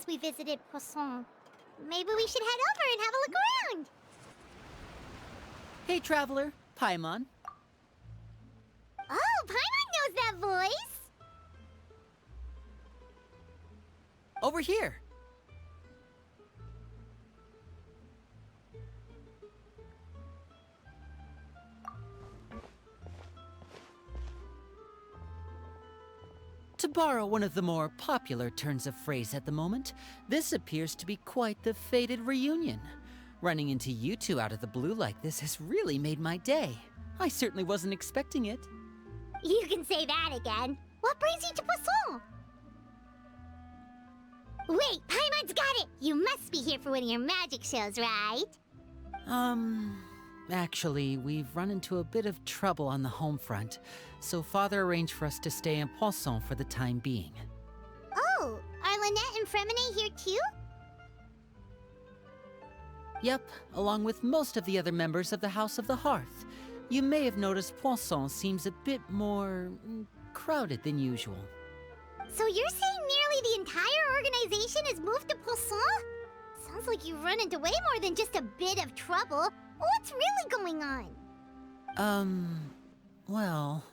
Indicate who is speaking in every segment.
Speaker 1: we visited Pуассон. Maybe we should head over and have a look around.
Speaker 2: Hey, traveler. Pаймon.
Speaker 1: Oh, Pаймon knows that voice.
Speaker 2: Over here. To borrow one of the more popular turns of phrase at the moment, this appears to be quite the fated reunion. Running into you two out of the blue like this has really made my day. I certainly wasn't expecting it.
Speaker 1: You can say that again. What brings you to Pуассон? Wait, Paimon's got it! You must be here for one of your magic shows, right?
Speaker 2: Actually, we've run into a bit of trouble on the home front, so Father arranged for us to stay in Pуассон for the time being.
Speaker 1: Oh, are Lynette and Fremine here too?
Speaker 2: Yep, along with most of the other members of the House of the Hearth. You may have noticed Pуасson seems a bit more crowded than usual.
Speaker 1: So you're saying nearly the entire organization has moved to Pуасson? Sounds like you've run into way more than just a bit of trouble. What's really going on?
Speaker 2: Well...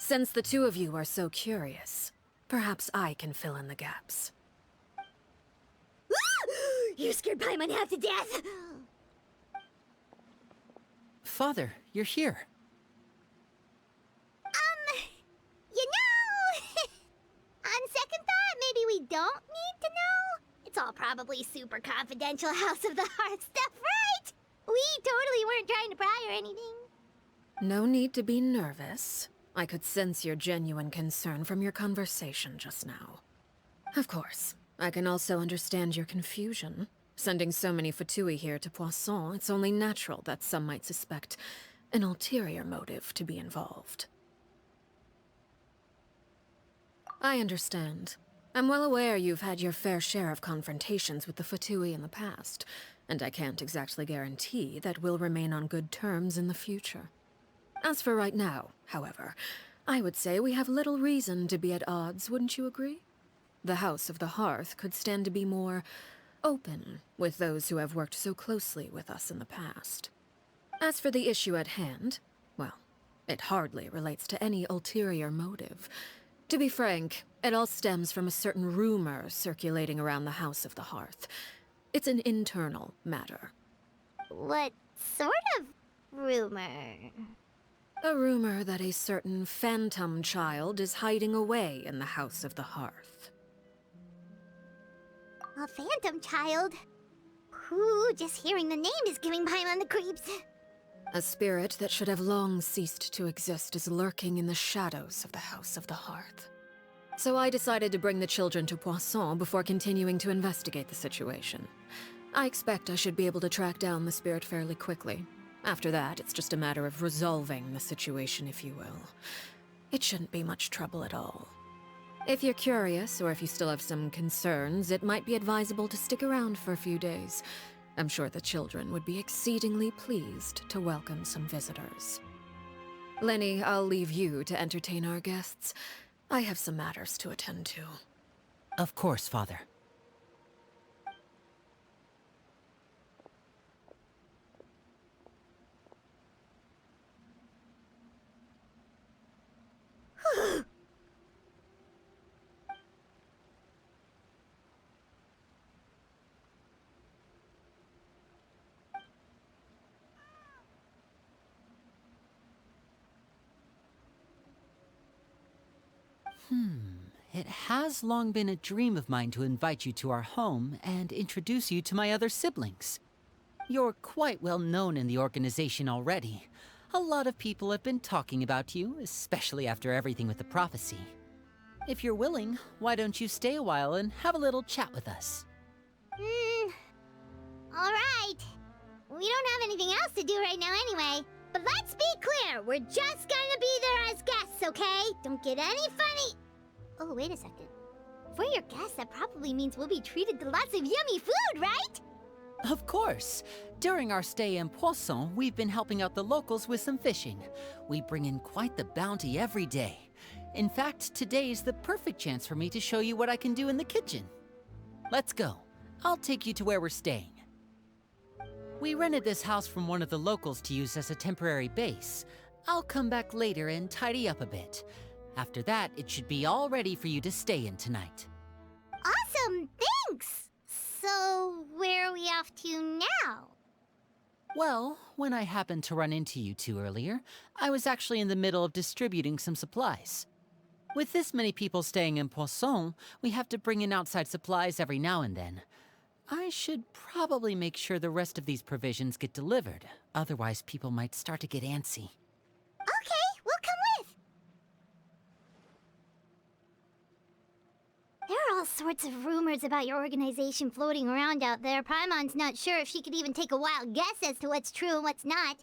Speaker 3: Since the two of you are so curious, perhaps I can fill in the gaps.
Speaker 1: You scared Pаймon half to death!
Speaker 2: Father, you're here.
Speaker 1: You know... On second thought, maybe we don't need to know? It's all probably super confidential House of the Hearth stuff, right? We totally weren't trying to pry or anything.
Speaker 3: No need to be nervous. I could sense your genuine concern from your conversation just now. Of course, I can also understand your confusion. Sending so many Fatui here to Pуасson, it's only natural that some might suspect an ulterior motive to be involved. I understand. I'm well aware you've had your fair share of confrontations with the Fatui in the past, and I can't exactly guarantee that we'll remain on good terms in the future. As for right now, however, I would say we have little reason to be at odds, wouldn't you agree? The House of the Hearth could stand to be more open with those who have worked so closely with us in the past. As for the issue at hand, well, it hardly relates to any ulterior motive. To be frank, it all stems from a certain rumor circulating around the House of the Hearth. It's an internal matter.
Speaker 1: What sort of rumor?
Speaker 3: A rumor that a certain phantom child is hiding away in the House of the Hearth.
Speaker 1: A phantom child? Ooh, just hearing the name is giving Paimon the creeps.
Speaker 3: A spirit that should have long ceased to exist is lurking in the shadows of the House of the Hearth. So I decided to bring the children to Pуасson before continuing to investigate the situation. I expect I should be able to track down the spirit fairly quickly. After that, it's just a matter of resolving the situation, if you will. It shouldn't be much trouble at all. If you're curious, or if you still have some concerns, it might be advisable to stick around for a few days. I'm sure the children would be exceedingly pleased to welcome some visitors. Lenny, I'll leave you to entertain our guests. I have some matters to attend to.
Speaker 2: Of course, Father. It has long been a dream of mine to invite you to our home and introduce you to my other siblings. You're quite well known in the organization already. A lot of people have been talking about you, especially after everything with the prophecy. If you're willing, why don't you stay a while and have a little chat with us?
Speaker 1: Alright. We don't have anything else to do right now anyway. But let's be clear, we're just gonna be there as guests, okay? Don't get any funny... Oh, wait a second. If we're your guests, that probably means we'll be treated to lots of yummy food, right?
Speaker 2: Of course. During our stay in Pуасson, we've been helping out the locals with some fishing. We bring in quite the bounty every day. In fact, today's the perfect chance for me to show you what I can do in the kitchen. Let's go. I'll take you to where we're staying. We rented this house from one of the locals to use as a temporary base. I'll come back later and tidy up a bit. After that, it should be all ready for you to stay in tonight.
Speaker 1: Awesome, thanks! So, where are we off to now?
Speaker 2: Well, when I happened to run into you two earlier, I was actually in the middle of distributing some supplies. With this many people staying in Pуассон, we have to bring in outside supplies every now and then. I should probably make sure the rest of these provisions get delivered, otherwise people might start to get antsy.
Speaker 1: Okay, we'll come with! There are all sorts of rumors about your organization floating around out there. Paimon's not sure if she could even take a wild guess as to what's true and what's not.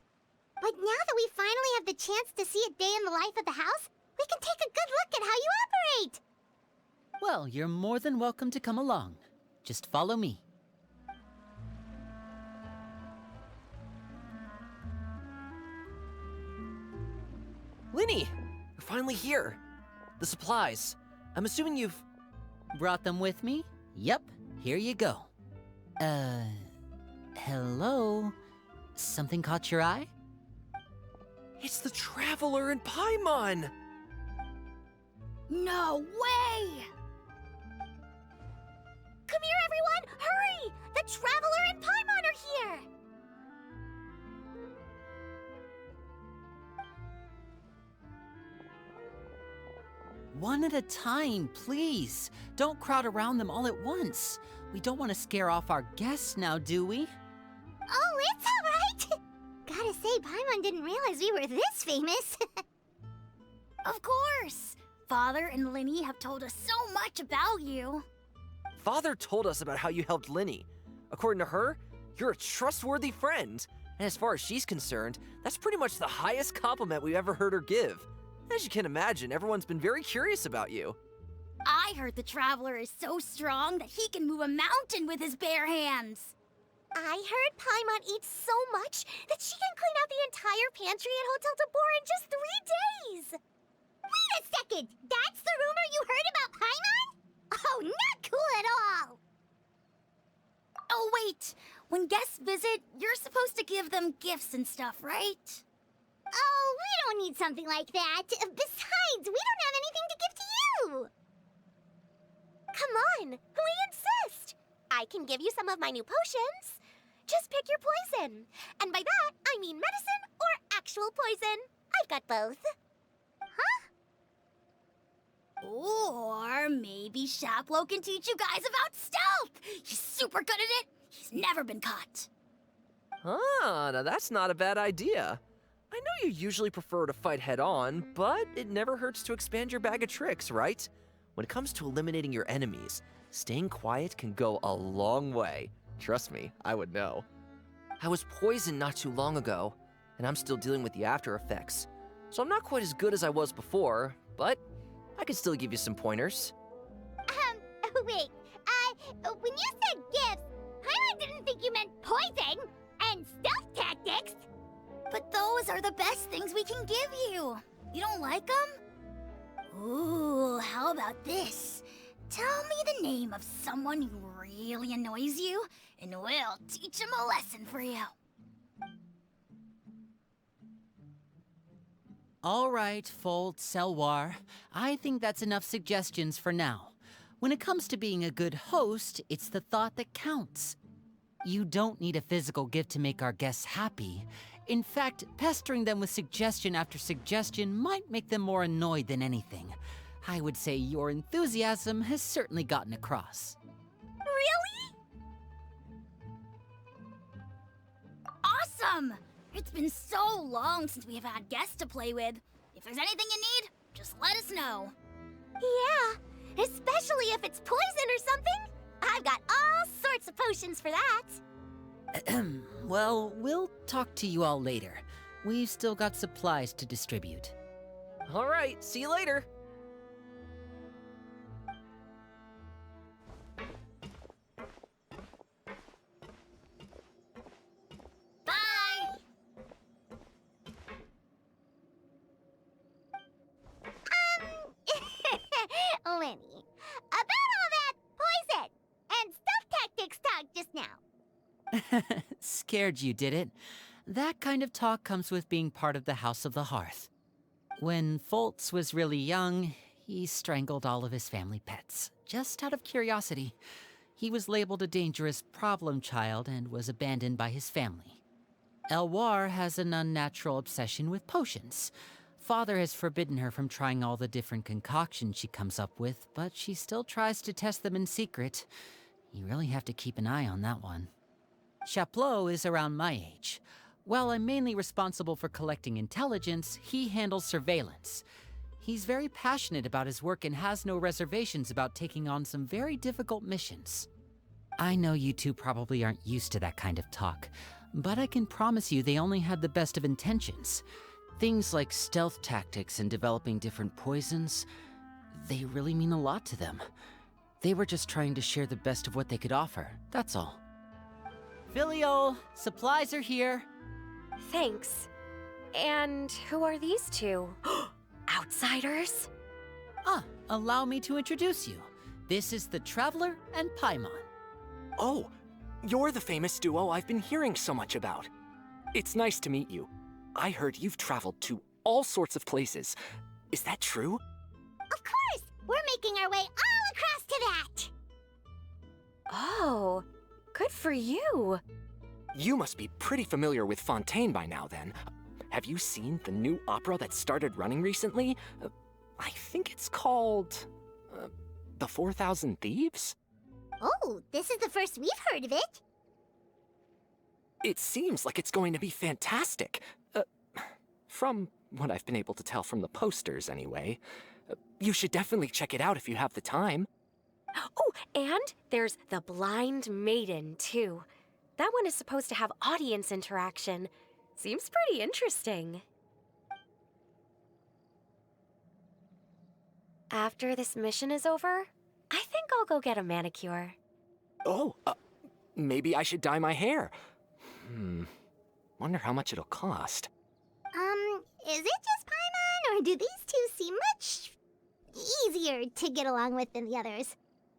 Speaker 1: But now that we finally have the chance to see a day in the life of the house, we can take a good look at how you operate!
Speaker 2: Well, you're more than welcome to come along. Just follow me.
Speaker 4: Linny! You're finally here! The supplies. I'm assuming you've...
Speaker 2: Brought them with me? Yep, here you go. Hello? Something caught your eye?
Speaker 4: It's the Traveler in Pаймон!
Speaker 1: No way! Come here, everyone! Hurry! The Traveler and Pаймon are here!
Speaker 2: One at a time, please. Don't crowd around them all at once. We don't want to scare off our guests now, do we?
Speaker 1: Oh, it's all right! Gotta say, Pаймon didn't realize we were this famous.
Speaker 5: Of course! Father and Linny have told us so much about you.
Speaker 4: Father told us about how you helped Linny. According to her, you're a trustworthy friend. And as far as she's concerned, that's pretty much the highest compliment we've ever heard her give. As you can imagine, everyone's been very curious about you.
Speaker 5: I heard the Traveler is so strong that he can move a mountain with his bare hands.
Speaker 1: I heard Pаймon eats so much that she can clean out the entire pantry at Hotel Tabor in just 3 days! Wait a second! That's the rumor you heard about Pаймon? Oh, not cool at all!
Speaker 5: Oh, wait! When guests visit, you're supposed to give them gifts and stuff, right?
Speaker 1: Oh, we don't need something like that. Besides, we don't have anything to give to you! Come on, we insist! I can give you some of my new potions. Just pick your poison. And by that, I mean medicine or actual poison. I've got both. Huh?
Speaker 5: Or maybe Shaplo can teach you guys about stealth! He's super good at it! He's never been caught.
Speaker 4: Ah, now that's not a bad idea. I know you usually prefer to fight head-on, but it never hurts to expand your bag of tricks, right? When it comes to eliminating your enemies, staying quiet can go a long way. Trust me, I would know. I was poisoned not too long ago, and I'm still dealing with the after effects. So I'm not quite as good as I was before, but I can still give you some pointers.
Speaker 1: Wait, when you said gifts, I didn't think you meant poison and stealth tactics.
Speaker 5: But those are the best things we can give you. You don't like them? Ooh, how about this? Tell me the name of someone who really annoys you, and we'll teach him a lesson for you.
Speaker 2: All right, Fold, Selwar. I think that's enough suggestions for now. When it comes to being a good host, it's the thought that counts. You don't need a physical gift to make our guests happy. In fact, pestering them with suggestion after suggestion might make them more annoyed than anything. I would say your enthusiasm has certainly gotten across.
Speaker 1: Really?
Speaker 5: Awesome! It's been so long since we have had guests to play with. If there's anything you need, just let us know.
Speaker 1: Yeah, especially if it's poison or something. I've got all sorts of potions for that.
Speaker 2: Well, we'll talk to you all later. We've still got supplies to distribute.
Speaker 4: All right, see you later.
Speaker 5: Bye!
Speaker 1: Lenny, about all that poison and
Speaker 2: Scared you, did it? That kind of talk comes with being part of the House of the Hearth. When Foltz was really young, he strangled all of his family pets, just out of curiosity. He was labeled a dangerous problem child and was abandoned by his family. Elwar has an unnatural obsession with potions. Father has forbidden her from trying all the different concoctions she comes up with, but she still tries to test them in secret. You really have to keep an eye on that one. Chaplot is around my age. While I'm mainly responsible for collecting intelligence, he handles surveillance. He's very passionate about his work and has no reservations about taking on some very difficult missions. I know you two probably aren't used to that kind of talk, but I can promise you they only had the best of intentions. Things like stealth tactics and developing different poisons, they really mean a lot to them. They were just trying to share the best of what they could offer, that's all. Filial, supplies are here.
Speaker 6: Thanks. And who are these two? Outsiders?
Speaker 2: Allow me to introduce you. This is the Traveler and Pаймon.
Speaker 7: Oh, you're the famous duo I've been hearing so much about. It's nice to meet you. I heard you've traveled to all sorts of places. Is that true?
Speaker 1: Of course! We're making our way all across to that!
Speaker 6: Oh, good for you.
Speaker 7: You must be pretty familiar with Fontaine by now, then. Have you seen the new opera that started running recently? I think it's called... The 4,000 Thieves?
Speaker 1: Oh, this is the first we've heard of it.
Speaker 7: It seems like it's going to be fantastic. From what I've been able to tell from the posters, anyway. You should definitely check it out if you have the time.
Speaker 6: Oh, and there's The Blind Maiden, too. That one is supposed to have audience interaction. Seems pretty interesting. After this mission is over, I think I'll go get a manicure.
Speaker 7: Oh, maybe I should dye my hair. Wonder how much it'll cost.
Speaker 1: Is it just Paimon, or do these two seem much easier to get along with than the others?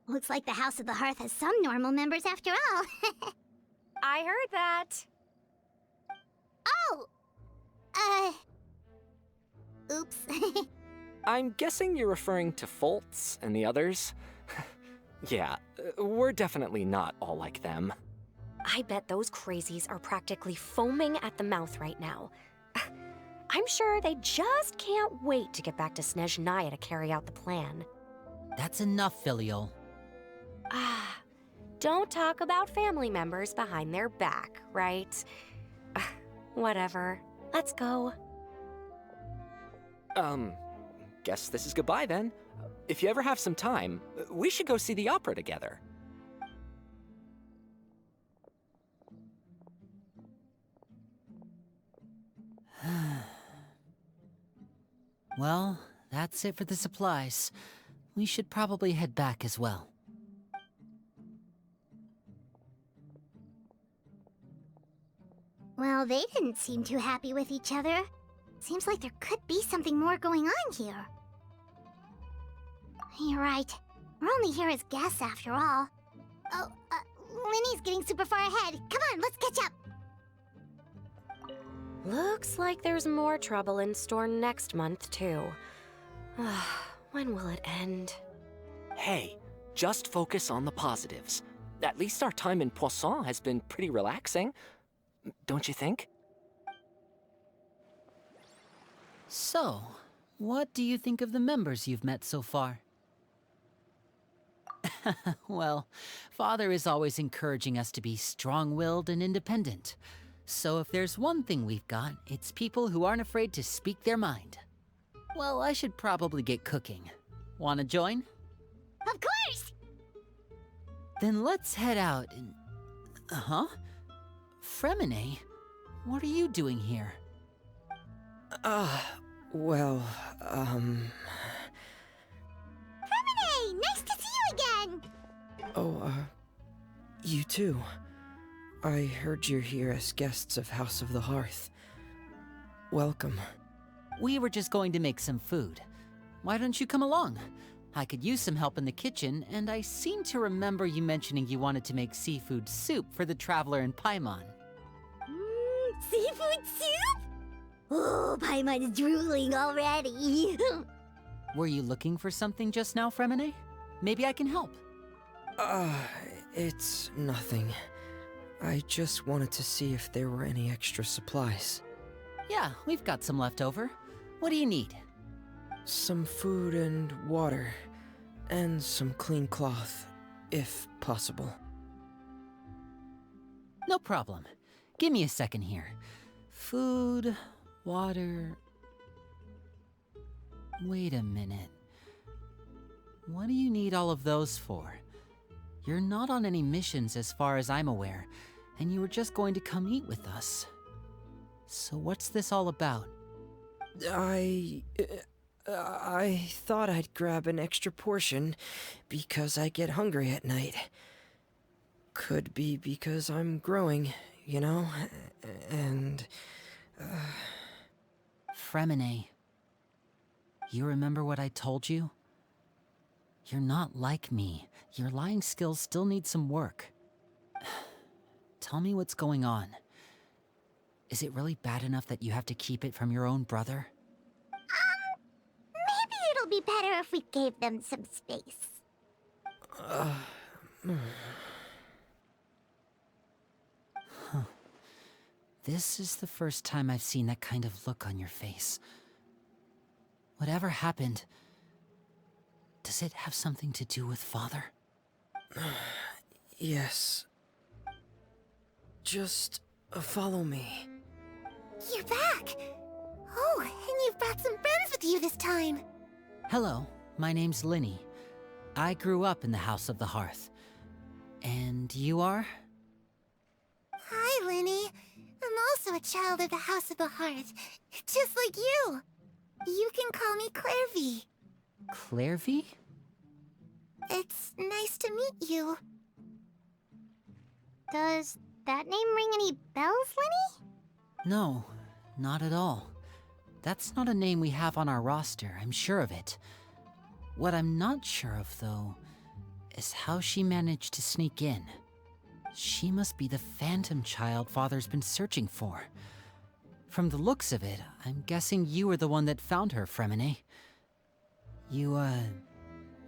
Speaker 1: Looks like the House of the Hearth has some normal members after all.
Speaker 6: I heard that.
Speaker 1: Oh! Oops.
Speaker 7: I'm guessing you're referring to Foltz and the others? Yeah, we're definitely not all like them.
Speaker 6: I bet those crazies are practically foaming at the mouth right now. I'm sure they just can't wait to get back to Snezhnaya to carry out the plan.
Speaker 2: That's enough, Filial.
Speaker 6: Don't talk about family members behind their back, right? Whatever. Let's go.
Speaker 7: Guess this is goodbye then. If you ever have some time, we should go see the opera together.
Speaker 2: Well, that's it for the supplies. We should probably head back as well.
Speaker 1: Well, they didn't seem too happy with each other. Seems like there could be something more going on here. You're right. We're only here as guests after all. Oh, Linny's getting super far ahead. Come on, let's catch up.
Speaker 6: Looks like there's more trouble in store next month, too. When will it end?
Speaker 7: Hey, just focus on the positives. At least our time in Pуассон has been pretty relaxing. Don't you think?
Speaker 2: So, what do you think of the members you've met so far? Well, Father is always encouraging us to be strong-willed and independent. So if there's one thing we've got, it's people who aren't afraid to speak their mind. Well, I should probably get cooking. Wanna join?
Speaker 1: Of course!
Speaker 2: Then let's head out and... Fremine? What are you doing here?
Speaker 1: Fremine! Nice to see you again!
Speaker 8: You too. I heard you're here as guests of House of the Hearth. Welcome.
Speaker 2: We were just going to make some food. Why don't you come along? I could use some help in the kitchen, and I seem to remember you mentioning you wanted to make seafood soup for the traveler in Pаймон.
Speaker 1: Seafood soup? Oh, Paimon's drooling already.
Speaker 2: Were you looking for something just now, Fremine? Maybe I can help.
Speaker 8: It's nothing. I just wanted to see if there were any extra supplies.
Speaker 2: Yeah, we've got some left over. What do you need?
Speaker 8: Some food and water, and some clean cloth, if possible.
Speaker 2: No problem. Give me a second here. Food, water... Wait a minute. What do you need all of those for? You're not on any missions as far as I'm aware, and you were just going to come eat with us. So what's this all about?
Speaker 8: I thought I'd grab an extra portion because I get hungry at night. Could be because I'm growing, you know, and...
Speaker 2: Fremine, you remember what I told you? You're not like me. Your lying skills still need some work. Tell me what's going on. Is it really bad enough that you have to keep it from your own brother?
Speaker 1: Maybe it'll be better if we gave them some space.
Speaker 2: This is the first time I've seen that kind of look on your face. Whatever happened, does it have something to do with Father?
Speaker 8: Yes. Just follow me.
Speaker 1: You're back! Oh, and you've brought some friends with you this time.
Speaker 2: Hello, my name's Linny. I grew up in the House of the Hearth. And you are?
Speaker 1: Hi, Linny. I'm also a child of the House of the Hearth, just like you. You can call me Clairvy.
Speaker 2: Clairvy?
Speaker 1: It's nice to meet you. Does that name ring any bells, Linny?
Speaker 2: No, not at all. That's not a name we have on our roster, I'm sure of it. What I'm not sure of, though, is how she managed to sneak in. She must be the phantom child Father's been searching for. From the looks of it, I'm guessing you were the one that found her, Fremine. You,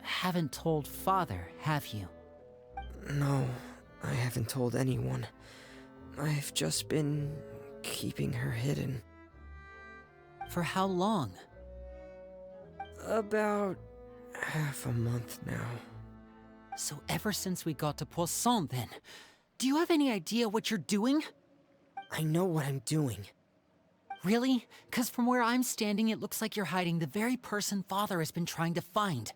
Speaker 2: haven't told Father, have you?
Speaker 8: No, I haven't told anyone. I've just been keeping her hidden.
Speaker 2: For how long?
Speaker 8: About half a month now.
Speaker 2: So ever since we got to Pуассон, then. Do you have any idea what you're doing?
Speaker 8: I know what I'm doing.
Speaker 2: Really? 'Cause from where I'm standing, it looks like you're hiding the very person Father has been trying to find.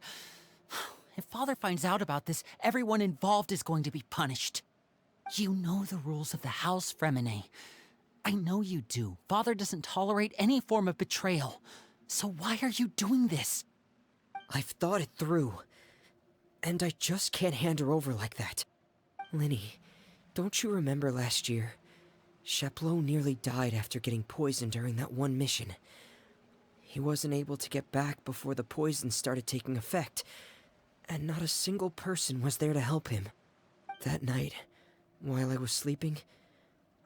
Speaker 2: If Father finds out about this, everyone involved is going to be punished. You know the rules of the house, Fremine. I know you do. Father doesn't tolerate any form of betrayal. So why are you doing this?
Speaker 8: I've thought it through. And I just can't hand her over like that. Linny, don't you remember last year? Chaplot nearly died after getting poisoned during that one mission. He wasn't able to get back before the poison started taking effect, and not a single person was there to help him. That night, while I was sleeping,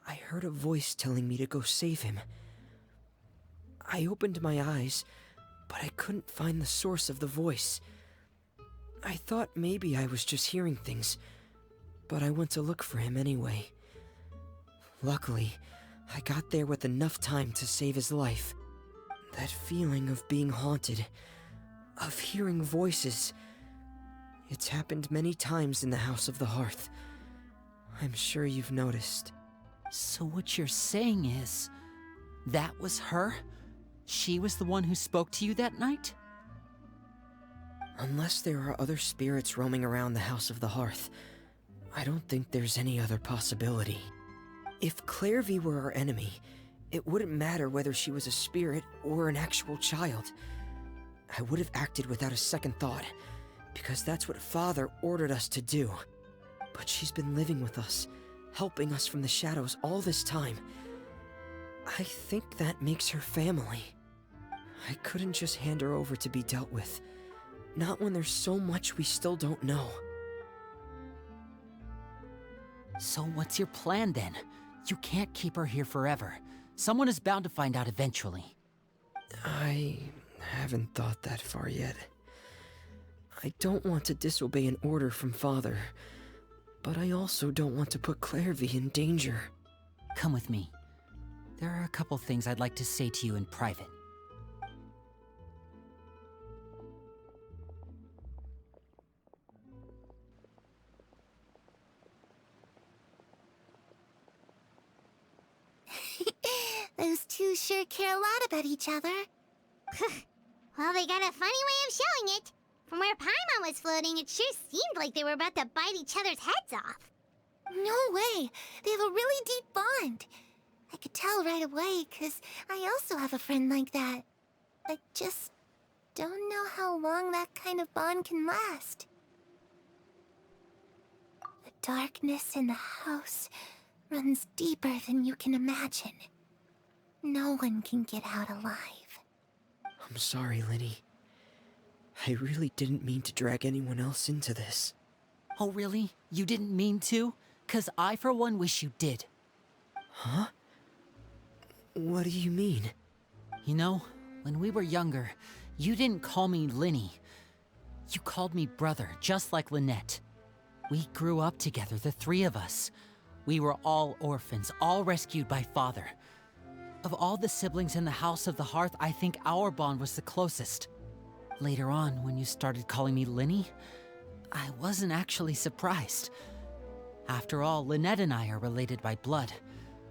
Speaker 8: I heard a voice telling me to go save him. I opened my eyes, but I couldn't find the source of the voice. I thought maybe I was just hearing things, but I went to look for him anyway. Luckily, I got there with enough time to save his life. That feeling of being haunted, of hearing voices, it's happened many times in the House of the Hearth. I'm sure you've noticed.
Speaker 2: So what you're saying is, that was her? She was the one who spoke to you that night?
Speaker 8: Unless there are other spirits roaming around the House of the Hearth, I don't think there's any other possibility. If Clairvy were our enemy, it wouldn't matter whether she was a spirit or an actual child. I would have acted without a second thought, because that's what Father ordered us to do. But she's been living with us, helping us from the shadows all this time. I think that makes her family. I couldn't just hand her over to be dealt with. Not when there's so much we still don't know.
Speaker 2: So what's your plan then? You can't keep her here forever. Someone is bound to find out eventually.
Speaker 8: I haven't thought that far yet. I don't want to disobey an order from Father, but I also don't want to put Clairvy in danger.
Speaker 2: Come with me. There are a couple things I'd like to say to you in private.
Speaker 1: Those two sure care a lot about each other. Well, they got a funny way of showing it. From where Pаймon was floating, it sure seemed like they were about to bite each other's heads off.
Speaker 9: No way! They have a really deep bond. I could tell right away, 'cause I also have a friend like that. I just don't know how long that kind of bond can last. The darkness in the house runs deeper than you can imagine. No one can get out alive.
Speaker 8: I'm sorry, Linny. I really didn't mean to drag anyone else into this.
Speaker 2: Oh, really? You didn't mean to? 'Cause I, for one, wish you did.
Speaker 8: Huh? What do you mean?
Speaker 2: You know, when we were younger, you didn't call me Linny. You called me brother, just like Lynette. We grew up together, the three of us. We were all orphans, all rescued by Father. Of all the siblings in the House of the Hearth, I think our bond was the closest. Later on, when you started calling me Linny, I wasn't actually surprised. After all, Lynette and I are related by blood.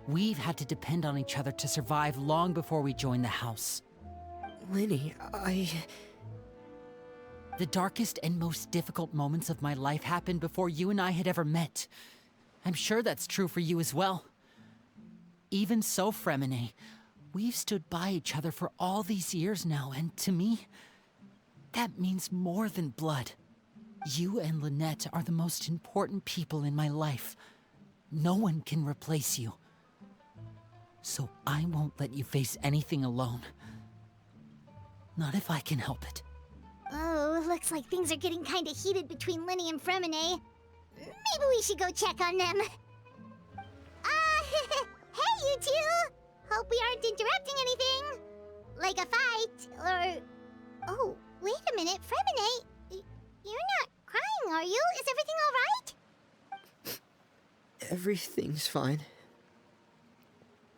Speaker 2: We've had to depend on each other to survive long before we joined the house.
Speaker 8: Linny,
Speaker 2: The darkest and most difficult moments of my life happened before you and I had ever met. I'm sure that's true for you as well. Even so, Fremine, we've stood by each other for all these years now, and to me, that means more than blood. You and Lynette are the most important people in my life. No one can replace you. So I won't let you face anything alone. Not if I can help it.
Speaker 1: Oh, looks like things are getting kinda heated between Linny and Fremine. Maybe we should go check on them. Hey, you two! Hope we aren't interrupting anything. Like a fight, or... Oh, wait a minute, Fremine. You're not crying, are you? Is everything alright?
Speaker 8: Everything's fine.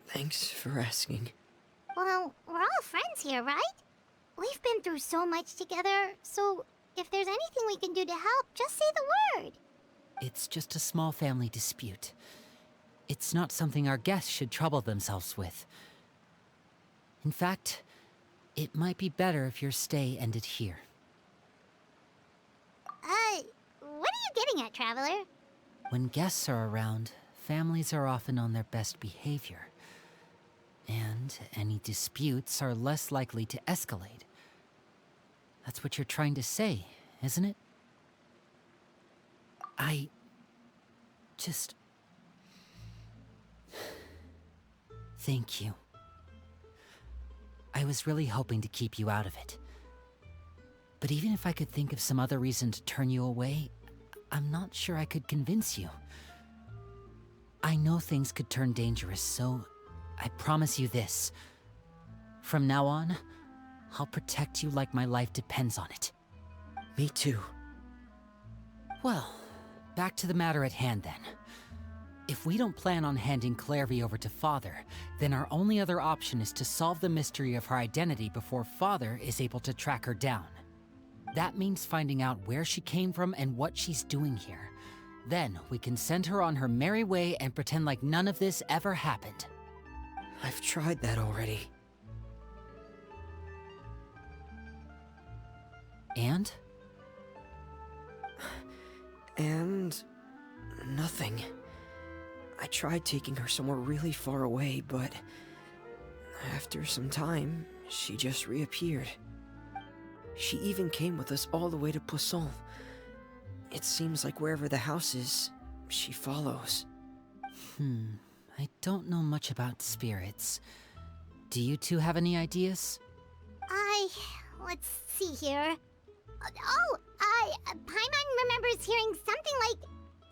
Speaker 8: Thanks for asking.
Speaker 1: Well, we're all friends here, right? We've been through so much together, so if there's anything we can do to help, just say the word.
Speaker 2: It's just a small family dispute. It's not something our guests should trouble themselves with. In fact, it might be better if your stay ended here.
Speaker 1: What are you getting at, Traveler?
Speaker 2: When guests are around, families are often on their best behavior. And any disputes are less likely to escalate. That's what you're trying to say, isn't it? I just... Thank you. I was really hoping to keep you out of it. But even if I could think of some other reason to turn you away, I'm not sure I could convince you. I know things could turn dangerous, so I promise you this. From now on, I'll protect you like my life depends on it.
Speaker 8: Me too.
Speaker 2: Well, back to the matter at hand then. If we don't plan on handing Clairvy over to Father, then our only other option is to solve the mystery of her identity before Father is able to track her down. That means finding out where she came from and what she's doing here. Then we can send her on her merry way and pretend like none of this ever happened.
Speaker 8: I've tried that already.
Speaker 2: And?
Speaker 8: And... nothing. I tried taking her somewhere really far away, but... after some time, she just reappeared. She even came with us all the way to Pуассон. It seems like wherever the house is, she follows.
Speaker 2: I don't know much about spirits. Do you two have any ideas?
Speaker 1: Let's see here. Paimon remembers hearing something like,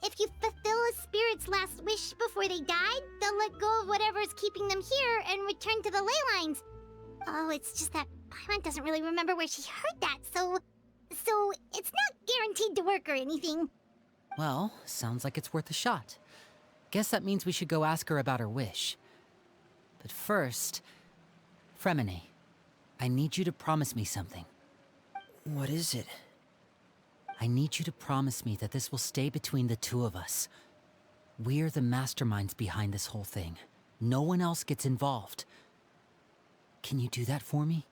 Speaker 1: if you fulfill a spirit's last wish before they died, they'll let go of whatever's keeping them here and return to the ley lines. Oh, it's just that Paimon doesn't really remember where she heard that, so it's not guaranteed to work or anything.
Speaker 2: Well, sounds like it's worth a shot. Guess that means we should go ask her about her wish. But first, Fremine, I need you to promise me something.
Speaker 8: What is it?
Speaker 2: I need you to promise me that this will stay between the two of us. We're the masterminds behind this whole thing. No one else gets involved. Can you do that for me?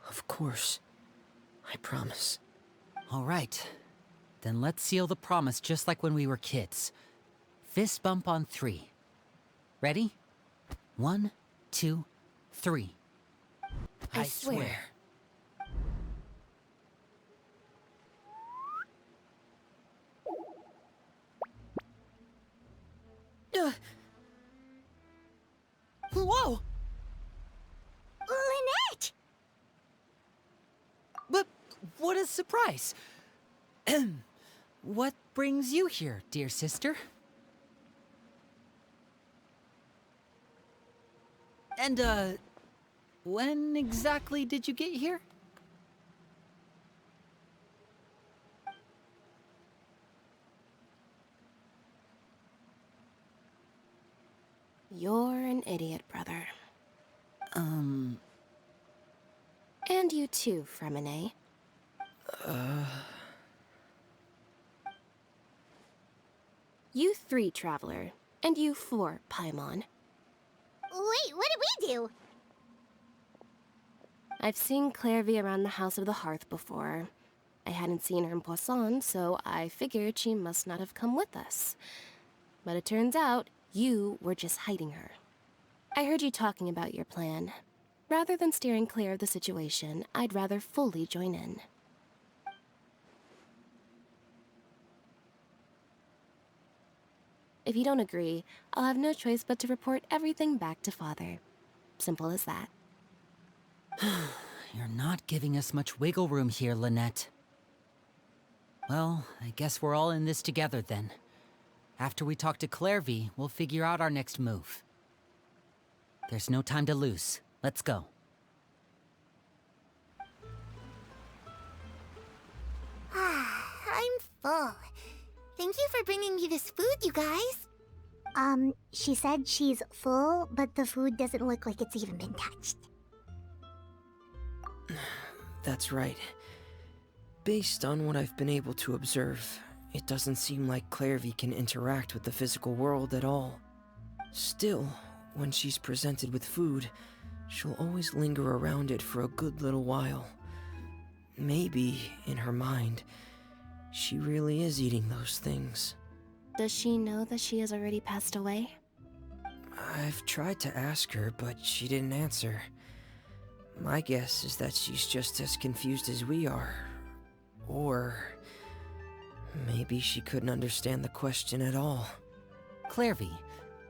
Speaker 8: Of course. I promise.
Speaker 2: All right. Then let's seal the promise just like when we were kids. Fist bump on 3. Ready? 1, 2, 3.
Speaker 8: I swear. Whoa!
Speaker 1: Lynette!
Speaker 2: But what a surprise! What brings you here, dear sister? And, when exactly did you get here?
Speaker 10: You're an idiot, brother. And you too, Fremine. You 3, Traveler. And you 4, Paimon.
Speaker 1: Wait, what did we do?
Speaker 10: I've seen Clairvy around the House of the Hearth before. I hadn't seen her in Pуассон, so I figured she must not have come with us. But it turns out, you were just hiding her. I heard you talking about your plan. Rather than steering clear of the situation, I'd rather fully join in. If you don't agree, I'll have no choice but to report everything back to Father. Simple as that.
Speaker 2: You're not giving us much wiggle room here, Lynette. Well, I guess we're all in this together then. After we talk to Clairvy, we'll figure out our next move. There's no time to lose. Let's go.
Speaker 9: I'm full. Thank you for bringing me this food, you guys.
Speaker 1: She said she's full, but the food doesn't look like it's even been touched.
Speaker 8: That's right. Based on what I've been able to observe, it doesn't seem like Clairvy can interact with the physical world at all. Still, when she's presented with food, she'll always linger around it for a good little while. Maybe, in her mind, she really is eating those things.
Speaker 10: Does she know that she has already passed away?
Speaker 8: I've tried to ask her, but she didn't answer. My guess is that she's just as confused as we are. Or maybe she couldn't understand the question at all.
Speaker 2: Clairvy,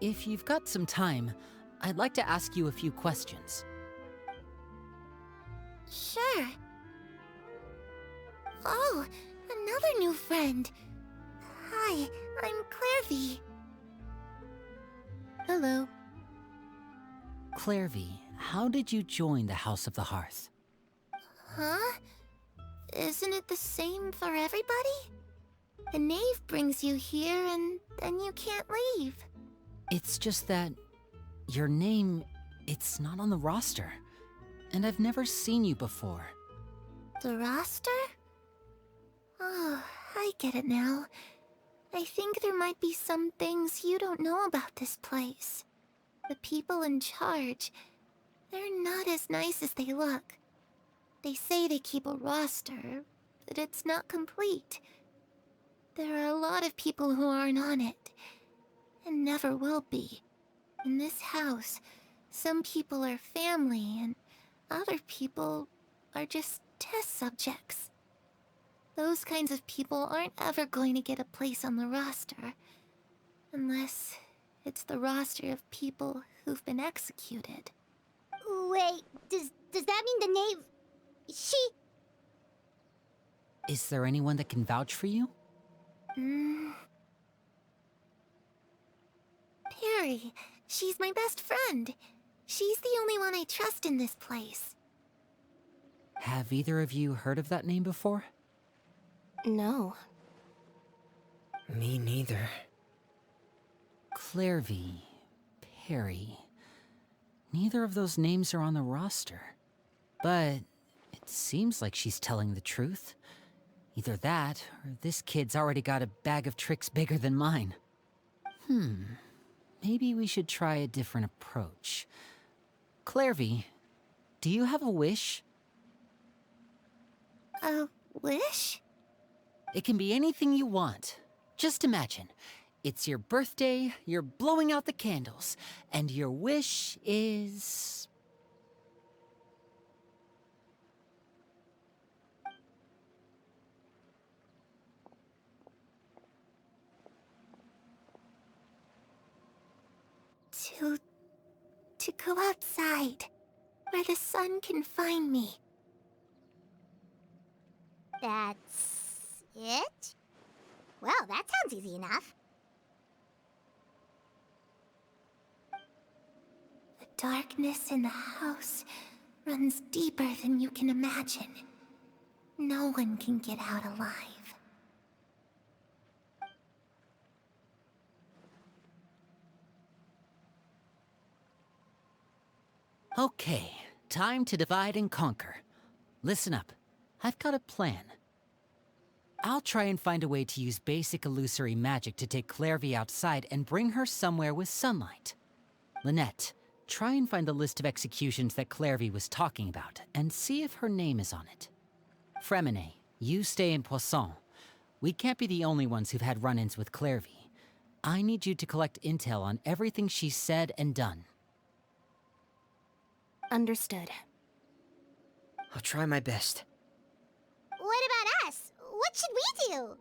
Speaker 2: if you've got some time, I'd like to ask you a few questions.
Speaker 9: Sure. Oh, another new friend. Hi, I'm Clairvy.
Speaker 10: Hello.
Speaker 2: Clairvy, how did you join the House of the Hearth?
Speaker 9: Huh? Isn't it the same for everybody? A knave brings you here and then you can't leave.
Speaker 2: It's just that your name, it's not on the roster. And I've never seen you before.
Speaker 9: The roster? Oh, I get it now. I think there might be some things you don't know about this place. The people in charge, they're not as nice as they look. They say they keep a roster, but it's not complete. There are a lot of people who aren't on it, and never will be. In this house, some people are family, and other people are just test subjects. Those kinds of people aren't ever going to get a place on the roster, unless it's the roster of people who've been executed.
Speaker 1: Wait, does that mean the knave...
Speaker 2: Is there anyone that can vouch for you?
Speaker 9: Perry. She's my best friend. She's the only one I trust in this place.
Speaker 2: Have either of you heard of that name before?
Speaker 10: No.
Speaker 8: Me neither.
Speaker 2: Clairvy, Perry. Neither of those names are on the roster. But it seems like she's telling the truth. Either that, or this kid's already got a bag of tricks bigger than mine. Maybe we should try a different approach. Clairvy, do you have a wish?
Speaker 9: A wish?
Speaker 2: It can be anything you want. Just imagine. It's your birthday, you're blowing out the candles, and your wish is...
Speaker 9: To go outside, where the sun can find me.
Speaker 1: That's it? Well, that sounds easy enough.
Speaker 9: The darkness in the house runs deeper than you can imagine. No one can get out alive.
Speaker 2: Okay, time to divide and conquer. Listen up, I've got a plan. I'll try and find a way to use basic illusory magic to take Clairvy outside and bring her somewhere with sunlight. Lynette, try and find the list of executions that Clairvy was talking about, and see if her name is on it. Fremine, you stay in Pуассон. We can't be the only ones who've had run-ins with Clairvy. I need you to collect intel on everything she's said and done.
Speaker 10: Understood.
Speaker 8: I'll try my best.
Speaker 1: What about us? What should we do?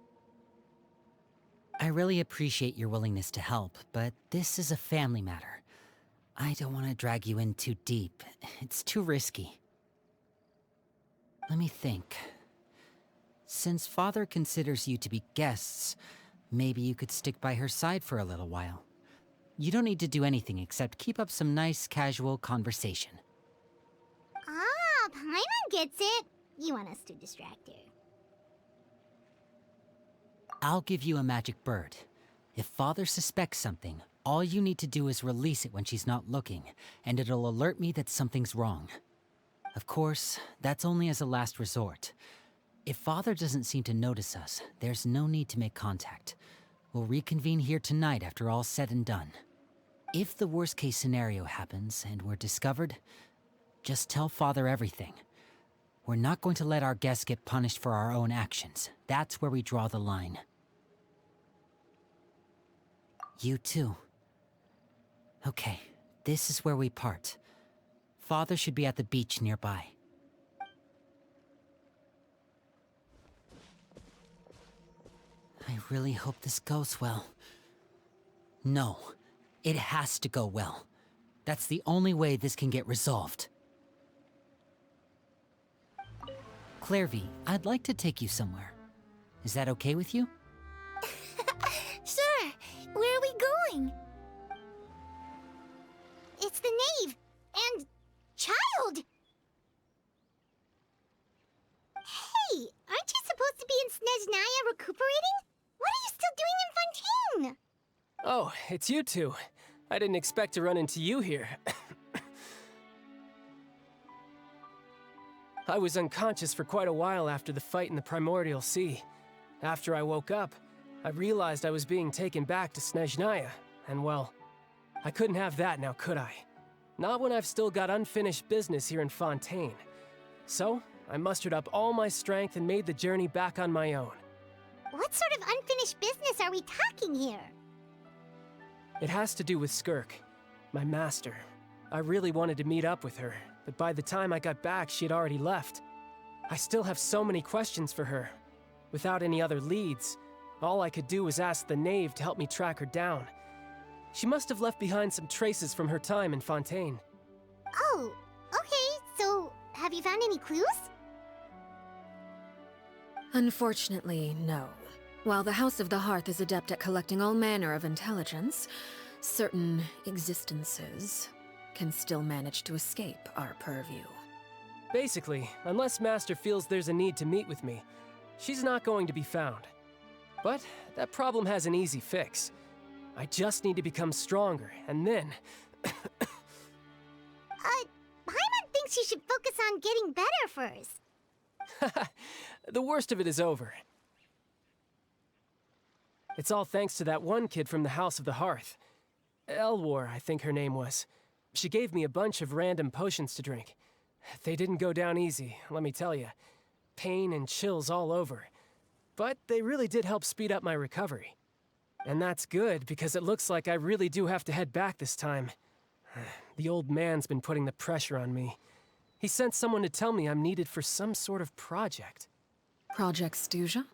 Speaker 2: I really appreciate your willingness to help, but this is a family matter. I don't want to drag you in too deep. It's too risky. Let me think. Since Father considers you to be guests, maybe you could stick by her side for a little while. You don't need to do anything except keep up some nice, casual conversation.
Speaker 1: Ah, Pаймon gets it. You want us to distract her.
Speaker 2: I'll give you a magic bird. If Father suspects something, all you need to do is release it when she's not looking, and it'll alert me that something's wrong. Of course, that's only as a last resort. If Father doesn't seem to notice us, there's no need to make contact. We'll reconvene here tonight after all's said and done. If the worst-case scenario happens and we're discovered, just tell Father everything. We're not going to let our guests get punished for our own actions. That's where we draw the line. You too. Okay, this is where we part. Father should be at the beach nearby. I really hope this goes well. No, it has to go well. That's the only way this can get resolved. Clairvy, I'd like to take you somewhere. Is that okay with you?
Speaker 9: Sure. Where are we going?
Speaker 1: It's the knave and child. Hey, aren't you supposed to be in Snezhnaya recuperating? What are you still doing in Fontaine?
Speaker 11: Oh, it's you two. I didn't expect to run into you here. I was unconscious for quite a while after the fight in the Primordial Sea. After I woke up, I realized I was being taken back to Snezhnaya, and well, I couldn't have that now, could I? Not when I've still got unfinished business here in Fontaine. So, I mustered up all my strength and made the journey back on my own.
Speaker 1: What sort of unfinished business are we talking here?
Speaker 11: It has to do with Skirk, my master. I really wanted to meet up with her, but by the time I got back, she had already left. I still have so many questions for her. Without any other leads, all I could do was ask the knave to help me track her down. She must have left behind some traces from her time in Fontaine.
Speaker 1: Oh, okay, so have you found any clues?
Speaker 3: Unfortunately, no. While the House of the Hearth is adept at collecting all manner of intelligence, certain existences can still manage to escape our purview.
Speaker 11: Basically, unless Master feels there's a need to meet with me, she's not going to be found. But that problem has an easy fix. I just need to become stronger, and then...
Speaker 1: Pаймon thinks you should focus on getting better first.
Speaker 11: The worst of it is over. It's all thanks to that one kid from the House of the Hearth. Elwar, I think her name was. She gave me a bunch of random potions to drink. They didn't go down easy, let me tell you. Pain and chills all over. But they really did help speed up my recovery. And that's good, because it looks like I really do have to head back this time. The old man's been putting the pressure on me. He sent someone to tell me I'm needed for some sort of project.
Speaker 3: Project Stuja?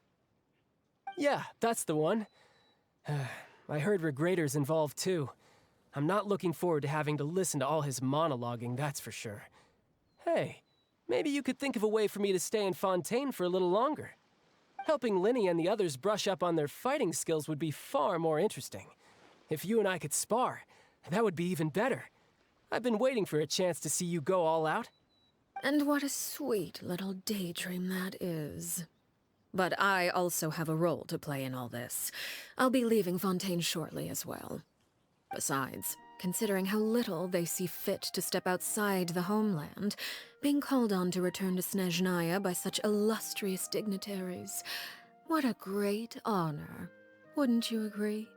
Speaker 11: Yeah, that's the one. I heard Regrader's involved too. I'm not looking forward to having to listen to all his monologuing, that's for sure. Hey, maybe you could think of a way for me to stay in Fontaine for a little longer. Helping Linny and the others brush up on their fighting skills would be far more interesting. If you and I could spar, that would be even better. I've been waiting for a chance to see you go all out.
Speaker 3: And what a sweet little daydream that is. But I also have a role to play in all this. I'll be leaving Fontaine shortly as well. Besides, considering how little they see fit to step outside the homeland, being called on to return to Snezhnaya by such illustrious dignitaries, what a great honor. Wouldn't you agree?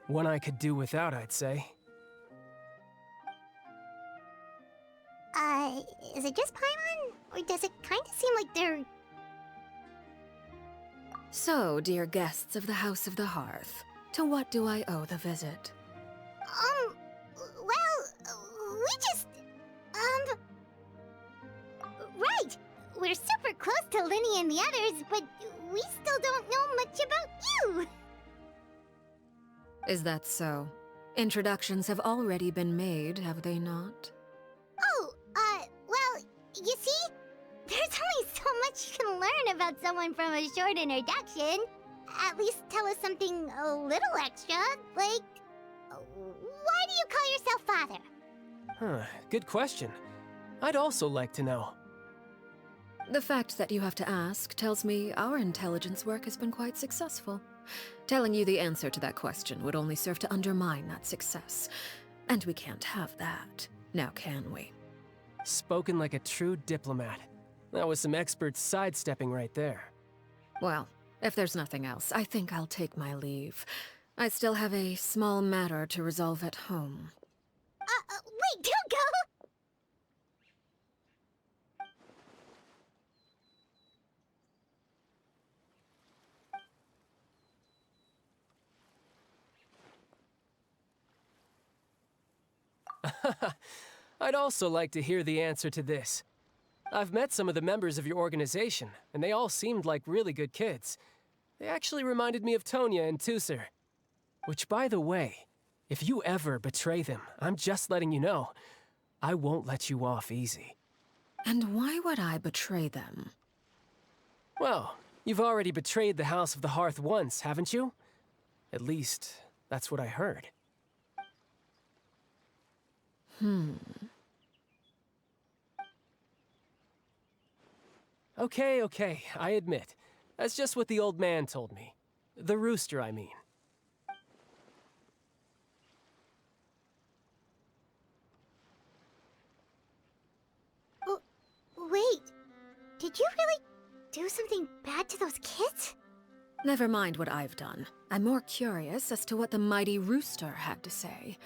Speaker 11: One I could do without, I'd say.
Speaker 1: Is it just Paimon? Or does it kind of seem like they're...
Speaker 3: So, dear guests of the House of the Hearth, to what do I owe the visit?
Speaker 1: We just... Right! We're super close to Linny and the others, but we still don't know much about you!
Speaker 3: Is that so? Introductions have already been made, have they not?
Speaker 1: Well, you see? There's only so much you can learn about someone from a short introduction. At least tell us something a little extra, like... Why do you call yourself father?
Speaker 11: Huh, good question. I'd also like to know.
Speaker 3: The fact that you have to ask tells me our intelligence work has been quite successful. Telling you the answer to that question would only serve to undermine that success. And we can't have that, now can we?
Speaker 11: Spoken like a true diplomat. That was some expert sidestepping right there.
Speaker 3: Well, if there's nothing else, I think I'll take my leave. I still have a small matter to resolve at home.
Speaker 1: Wait, don't go!
Speaker 11: I'd also like to hear the answer to this. I've met some of the members of your organization, and they all seemed like really good kids. They actually reminded me of Tonya and Tusser. Which, by the way, if you ever betray them, I'm just letting you know, I won't let you off easy.
Speaker 3: And why would I betray them?
Speaker 11: Well, you've already betrayed the House of the Hearth once, haven't you? At least, that's what I heard. Okay, I admit. That's just what the old man told me. The rooster, I mean.
Speaker 1: Wait, did you really do something bad to those kids?
Speaker 3: Never mind what I've done. I'm more curious as to what the mighty rooster had to say.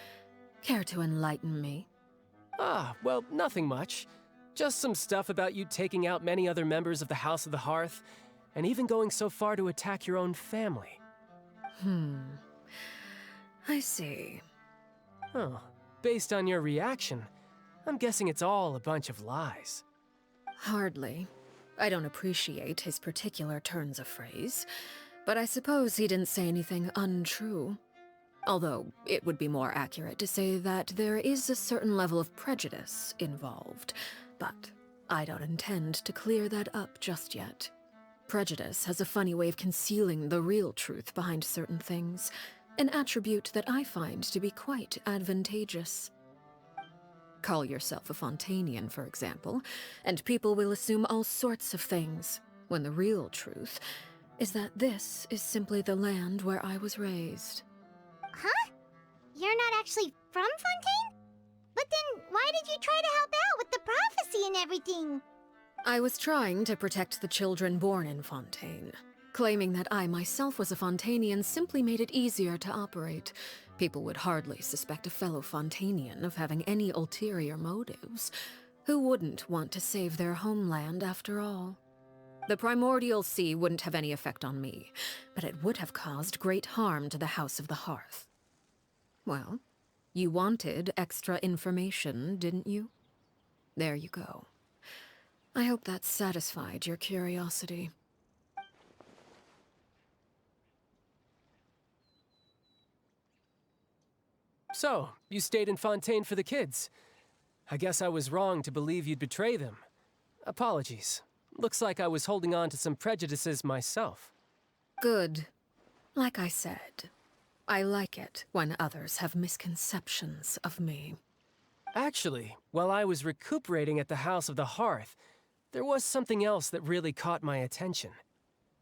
Speaker 3: Care to enlighten me?
Speaker 11: Well, nothing much. Just some stuff about you taking out many other members of the House of the Hearth, and even going so far to attack your own family.
Speaker 3: I see.
Speaker 11: Oh, based on your reaction, I'm guessing it's all a bunch of lies.
Speaker 3: Hardly. I don't appreciate his particular turns of phrase, but I suppose he didn't say anything untrue. Although, it would be more accurate to say that there is a certain level of prejudice involved, but I don't intend to clear that up just yet. Prejudice has a funny way of concealing the real truth behind certain things, an attribute that I find to be quite advantageous. Call yourself a Fontanian, for example, and people will assume all sorts of things, when the real truth is that this is simply the land where I was raised.
Speaker 1: Huh? You're not actually from Fontaine? But then why did you try to help out with the prophecy and everything?
Speaker 3: I was trying to protect the children born in Fontaine. Claiming that I myself was a Fontanian simply made it easier to operate. People would hardly suspect a fellow Fontanian of having any ulterior motives. Who wouldn't want to save their homeland after all? The primordial sea wouldn't have any effect on me, but it would have caused great harm to the House of the Hearth. Well, you wanted extra information, didn't you? There you go. I hope that satisfied your curiosity.
Speaker 11: So, you stayed in Fontaine for the kids. I guess I was wrong to believe you'd betray them. Apologies. Looks like I was holding on to some prejudices myself.
Speaker 3: Good. Like I said, I like it when others have misconceptions of me.
Speaker 11: Actually, while I was recuperating at the House of the Hearth, there was something else that really caught my attention.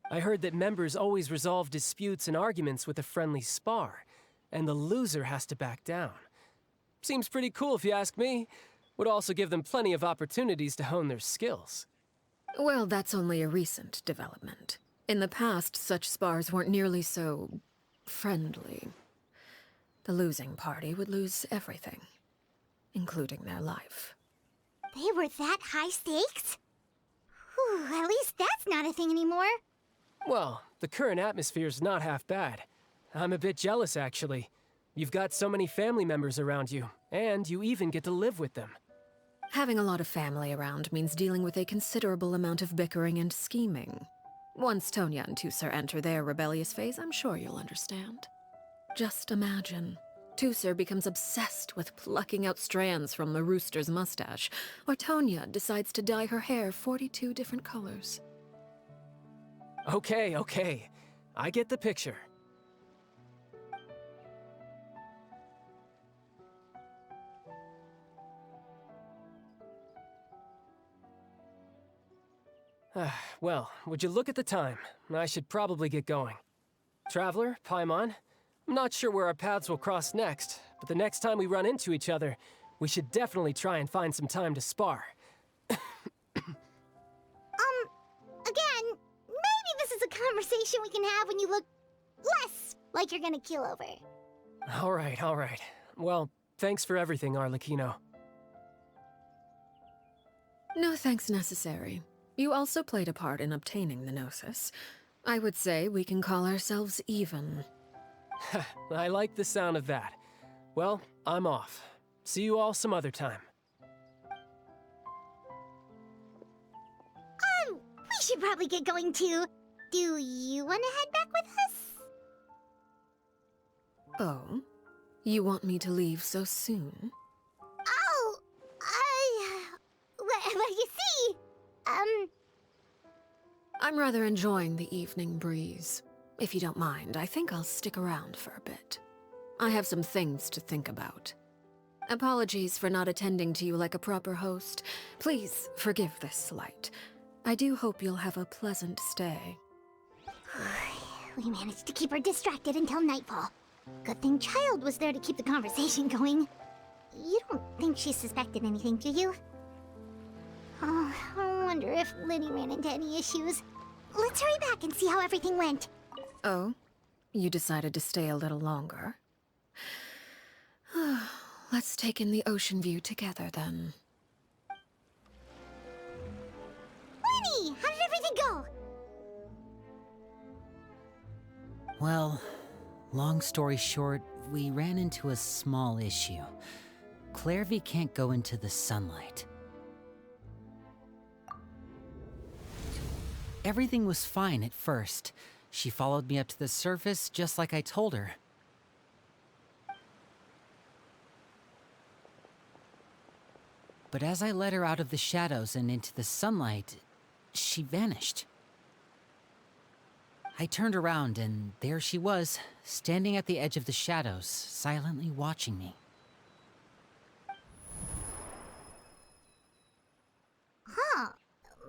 Speaker 11: I heard that members always resolve disputes and arguments with a friendly spar, and the loser has to back down. Seems pretty cool if you ask me. Would also give them plenty of opportunities to hone their skills.
Speaker 3: Well, that's only a recent development. In the past, such spars weren't nearly so friendly. The losing party would lose everything, including their life.
Speaker 1: They were that high stakes? Whew, at least that's not a thing anymore.
Speaker 11: Well, the current atmosphere's not half bad. I'm a bit jealous, actually. You've got so many family members around you, and you even get to live with them.
Speaker 3: Having a lot of family around means dealing with a considerable amount of bickering and scheming. Once Tonya and Tusser enter their rebellious phase, I'm sure you'll understand. Just imagine. Tusser becomes obsessed with plucking out strands from the rooster's mustache, or Tonya decides to dye her hair 42 different colors.
Speaker 11: Okay. I get the picture. Well, would you look at the time? I should probably get going. Traveler, Pаймon, I'm not sure where our paths will cross next, but the next time we run into each other, we should definitely try and find some time to spar.
Speaker 1: Again, maybe this is a conversation we can have when you look less like you're gonna keel over.
Speaker 11: All right. Well, thanks for everything, Arлекино.
Speaker 3: No thanks necessary. You also played a part in obtaining the Gnosis. I would say we can call ourselves even.
Speaker 11: I like the sound of that. Well, I'm off. See you all some other time.
Speaker 1: We should probably get going too. Do you want to head back with us?
Speaker 3: Oh? You want me to leave so soon?
Speaker 1: Oh, well, you see,
Speaker 3: I'm rather enjoying the evening breeze. If you don't mind, I think I'll stick around for a bit. I have some things to think about. Apologies for not attending to you like a proper host. Please forgive this slight. I do hope you'll have a pleasant stay.
Speaker 1: We managed to keep her distracted until nightfall. Good thing Child was there to keep the conversation going. You don't think she suspected anything, do you? Oh, I wonder if Liddy ran into any issues. Let's hurry back and see how everything went.
Speaker 3: Oh? You decided to stay a little longer? Let's take in the ocean view together, then.
Speaker 1: Lenny, how did everything go?
Speaker 2: Well, long story short, we ran into a small issue. Clairvy can't go into the sunlight. Everything was fine at first. She followed me up to the surface just like I told her. But as I led her out of the shadows and into the sunlight, she vanished. I turned around, and there she was, standing at the edge of the shadows, silently watching me.
Speaker 1: Huh.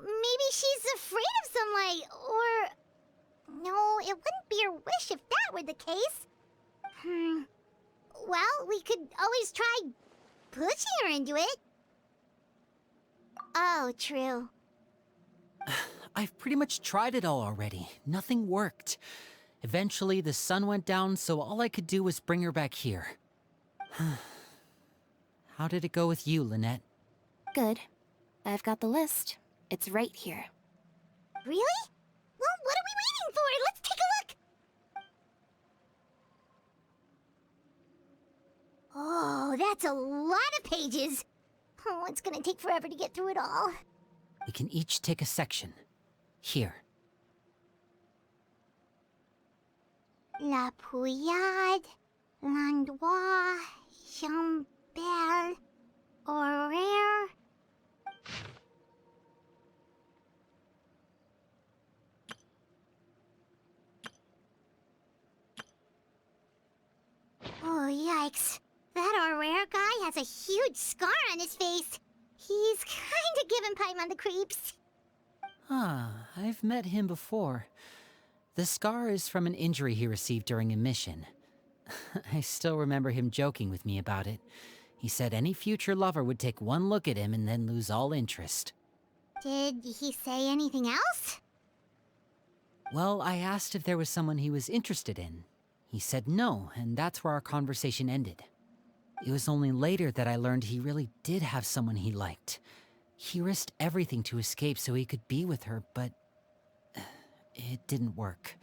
Speaker 1: Maybe she's afraid of sunlight, or... No, it wouldn't be her wish if that were the case. Well, we could always try pushing her into it. Oh, true.
Speaker 2: I've pretty much tried it all already. Nothing worked. Eventually, the sun went down, so all I could do was bring her back here. How did it go with you, Lynette?
Speaker 10: Good. I've got the list. It's right here.
Speaker 1: Really? Well, what are we waiting for? Let's take a look! Oh, that's a lot of pages. Oh, it's gonna take forever to get through it all.
Speaker 2: We can each take a section. Here.
Speaker 1: La Pouillade, l'endroit, Chambel, horaire. Oh, yikes. That horaire guy has a huge scar on his face. He's kinda giving Pаймon the creeps.
Speaker 2: I've met him before. The scar is from an injury he received during a mission. I still remember him joking with me about it. He said any future lover would take one look at him and then lose all interest.
Speaker 1: Did he say anything else?
Speaker 2: Well, I asked if there was someone he was interested in. He said no, and that's where our conversation ended. It was only later that I learned he really did have someone he liked. He risked everything to escape so he could be with her, but it didn't work.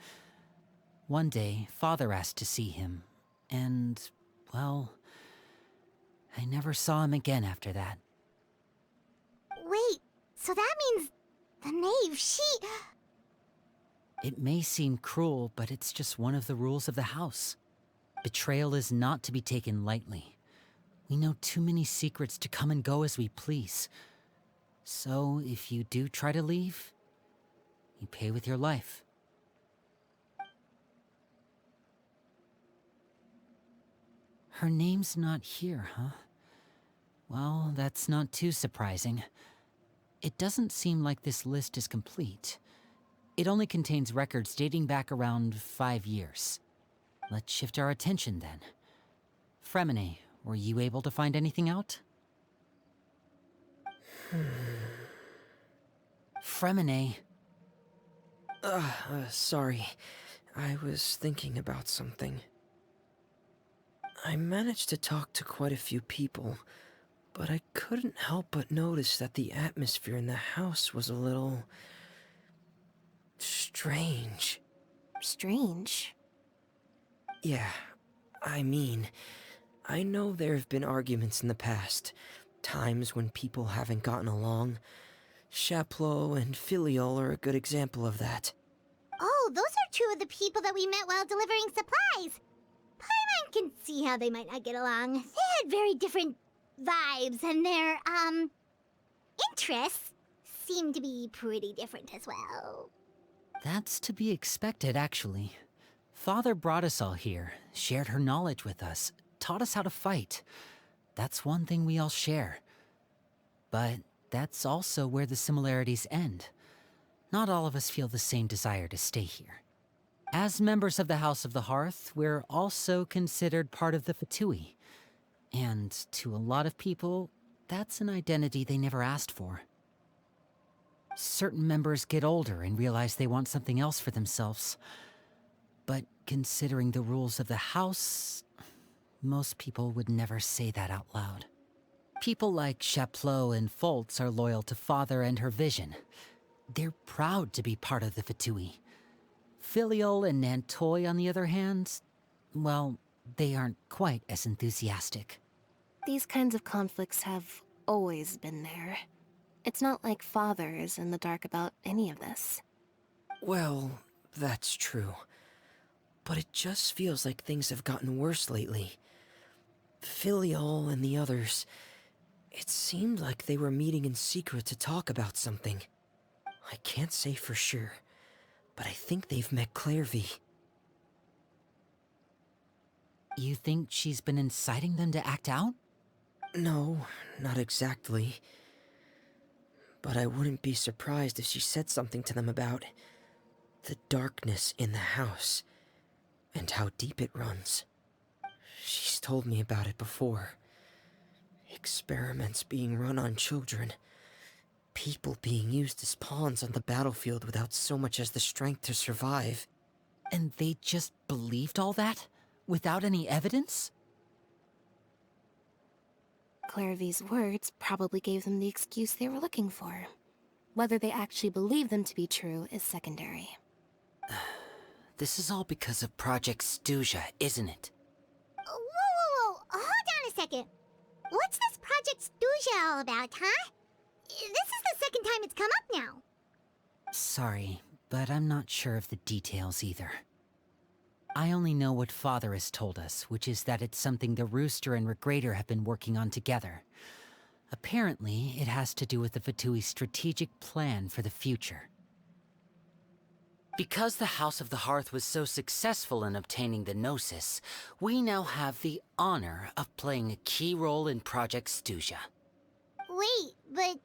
Speaker 2: One day, Father asked to see him, and, well, I never saw him again after that.
Speaker 1: Wait, so that means the knave, she...
Speaker 2: It may seem cruel, but it's just one of the rules of the house. Betrayal is not to be taken lightly. We know too many secrets to come and go as we please. So, if you do try to leave, you pay with your life. Her name's not here, huh? Well, that's not too surprising. It doesn't seem like this list is complete. It only contains records dating back around 5 years. Let's shift our attention then. Fremine, were you able to find anything out? Fremine.
Speaker 8: Sorry. I was thinking about something. I managed to talk to quite a few people, but I couldn't help but notice that the atmosphere in the house was a little... strange.
Speaker 10: Strange?
Speaker 8: Yeah, I mean, I know there have been arguments in the past, times when people haven't gotten along. Chaplot and Filiol are a good example of that.
Speaker 1: Oh, those are two of the people that we met while delivering supplies. Pаймon can see how they might not get along. They had very different vibes, and their, interests seem to be pretty different as well.
Speaker 2: That's to be expected, actually. Father brought us all here, shared her knowledge with us, taught us how to fight. That's one thing we all share. But that's also where the similarities end. Not all of us feel the same desire to stay here. As members of the House of the Hearth, we're also considered part of the Fatui. And to a lot of people, that's an identity they never asked for. Certain members get older and realize they want something else for themselves. But considering the rules of the house, most people would never say that out loud. People like Chaplot and Foltz are loyal to Father and her vision. They're proud to be part of the Fatui. Filiol and Nantoy, on the other hand, well, they aren't quite as enthusiastic.
Speaker 10: These kinds of conflicts have always been there. It's not like Father is in the dark about any of this.
Speaker 8: Well, that's true. But it just feels like things have gotten worse lately. Filiol and the others, it seemed like they were meeting in secret to talk about something. I can't say for sure, but I think they've met Clairvy.
Speaker 2: You think she's been inciting them to act out?
Speaker 8: No, not exactly. But I wouldn't be surprised if she said something to them about the darkness in the house and how deep it runs. She's told me about it before. Experiments being run on children. People being used as pawns on the battlefield without so much as the strength to survive.
Speaker 2: And they just believed all that? Without any evidence?
Speaker 10: Clairvy's words probably gave them the excuse they were looking for. Whether they actually believe them to be true is secondary.
Speaker 2: This is all because of Project Stuja, isn't it?
Speaker 1: Whoa. Hold on a second. What's this Project Stuja all about, huh? This is the second time it's come up now.
Speaker 2: Sorry, but I'm not sure of the details either. I only know what Father has told us, which is that it's something the Rooster and Regrator have been working on together. Apparently, it has to do with the Fatui's strategic plan for the future. Because the House of the Hearth was so successful in obtaining the Gnosis, we now have the honor of playing a key role in Project Stuja.
Speaker 1: Wait, but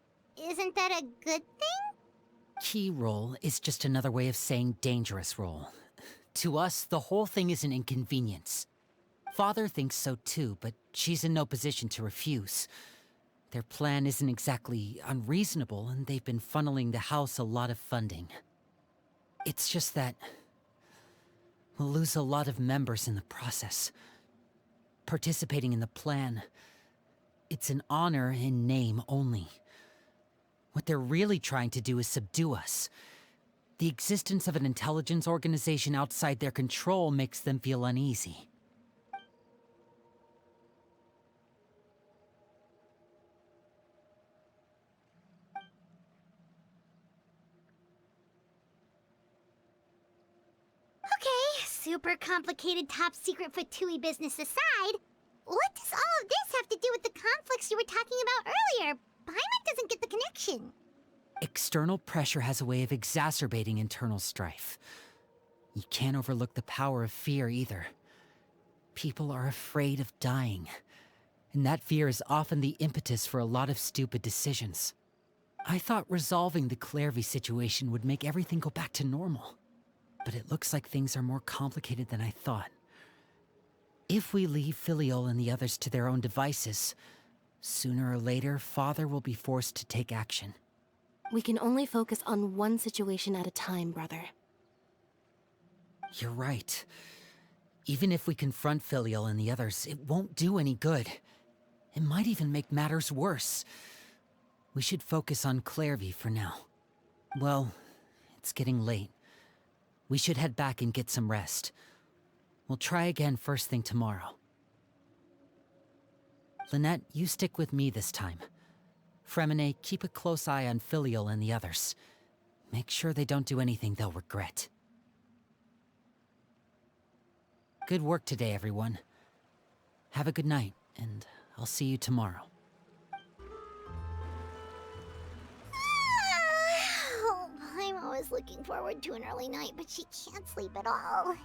Speaker 1: isn't that a good thing?
Speaker 2: Key role is just another way of saying dangerous role. To us, the whole thing is an inconvenience. Father thinks so too, but she's in no position to refuse. Their plan isn't exactly unreasonable, and they've been funneling the house a lot of funding. It's just that we'll lose a lot of members in the process. Participating in the plan, it's an honor in name only. What they're really trying to do is subdue us. The existence of an intelligence organization outside their control makes them feel uneasy.
Speaker 1: Okay, super complicated top secret Fatui business aside, what does all of this have to do with the conflicts you were talking about earlier? Pаймon doesn't get the connection.
Speaker 2: External pressure has a way of exacerbating internal strife. You can't overlook the power of fear either. People are afraid of dying, and that fear is often the impetus for a lot of stupid decisions. I thought resolving the Clairvy situation would make everything go back to normal, but it looks like things are more complicated than I thought. If we leave Filiol and the others to their own devices, sooner or later, Father will be forced to take action.
Speaker 10: We can only focus on one situation at a time, brother.
Speaker 2: You're right. Even if we confront Filiol and the others, it won't do any good. It might even make matters worse. We should focus on Clairvy for now. Well, it's getting late. We should head back and get some rest. We'll try again first thing tomorrow. Lynette, you stick with me this time. Fremine, keep a close eye on Filiol and the others. Make sure they don't do anything they'll regret. Good work today, everyone. Have a good night, and I'll see you tomorrow.
Speaker 1: Oh, I'm always looking forward to an early night, but she can't sleep at all.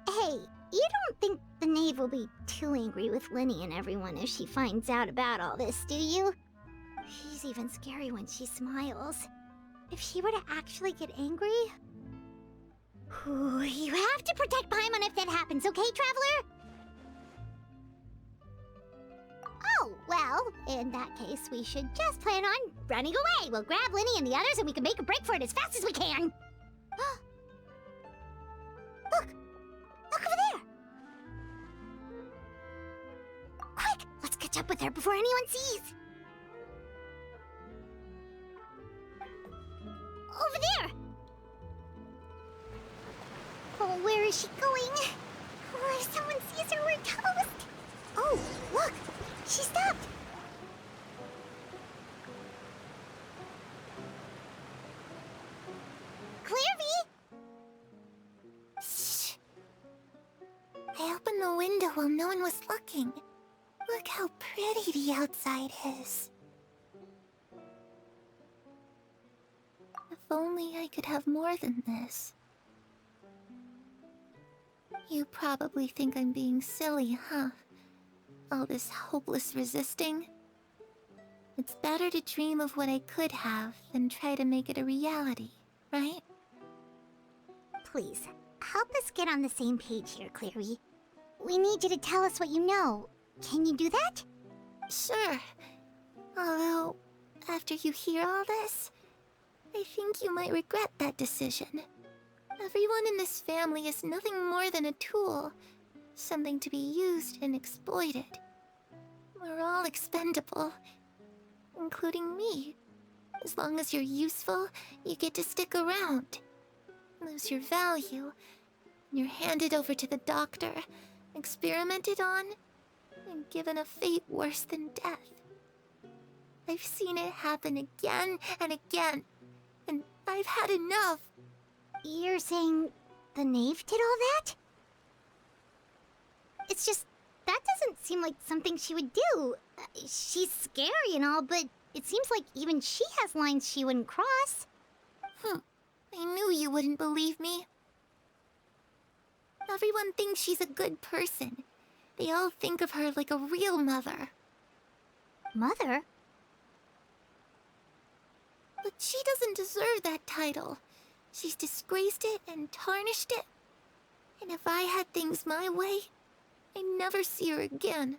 Speaker 1: Hey, you don't think the knave will be too angry with Linny and everyone if she finds out about all this, do you? She's even scary when she smiles. If she were to actually get angry... Ooh, you have to protect Pаймon if that happens, okay, Traveler? Oh, well, in that case, we should just plan on running away. We'll grab Linny and the others and we can make a break for it as fast as we can. Look! Look over there! Quick! Let's catch up with her before anyone sees! Over there! Oh, where is she going? Oh, if someone sees her, we're toast! Oh, look! She stopped! Clairvy!
Speaker 9: Shh. I opened the window while no one was looking. Look how pretty the outside is. only I could have more than this. You probably think I'm being silly, huh? All this hopeless resisting? It's better to dream of what I could have than try to make it a reality, right?
Speaker 1: Please, help us get on the same page here, Clary. We need you to tell us what you know. Can you do that?
Speaker 9: Sure. Although, after you hear all this, I think you might regret that decision. Everyone in this family is nothing more than a tool. Something to be used and exploited. We're all expendable. Including me. As long as you're useful, you get to stick around. Lose your value, and you're handed over to the doctor, experimented on, and given a fate worse than death. I've seen it happen again and again, and I've had enough.
Speaker 1: You're saying the knave did all that? It's just, that doesn't seem like something she would do. She's scary and all, but it seems like even she has lines she wouldn't cross.
Speaker 9: I knew you wouldn't believe me. Everyone thinks she's a good person. They all think of her like a real mother.
Speaker 1: Mother?
Speaker 9: But she doesn't deserve that title. She's disgraced it and tarnished it. And if I had things my way, I'd never see her again.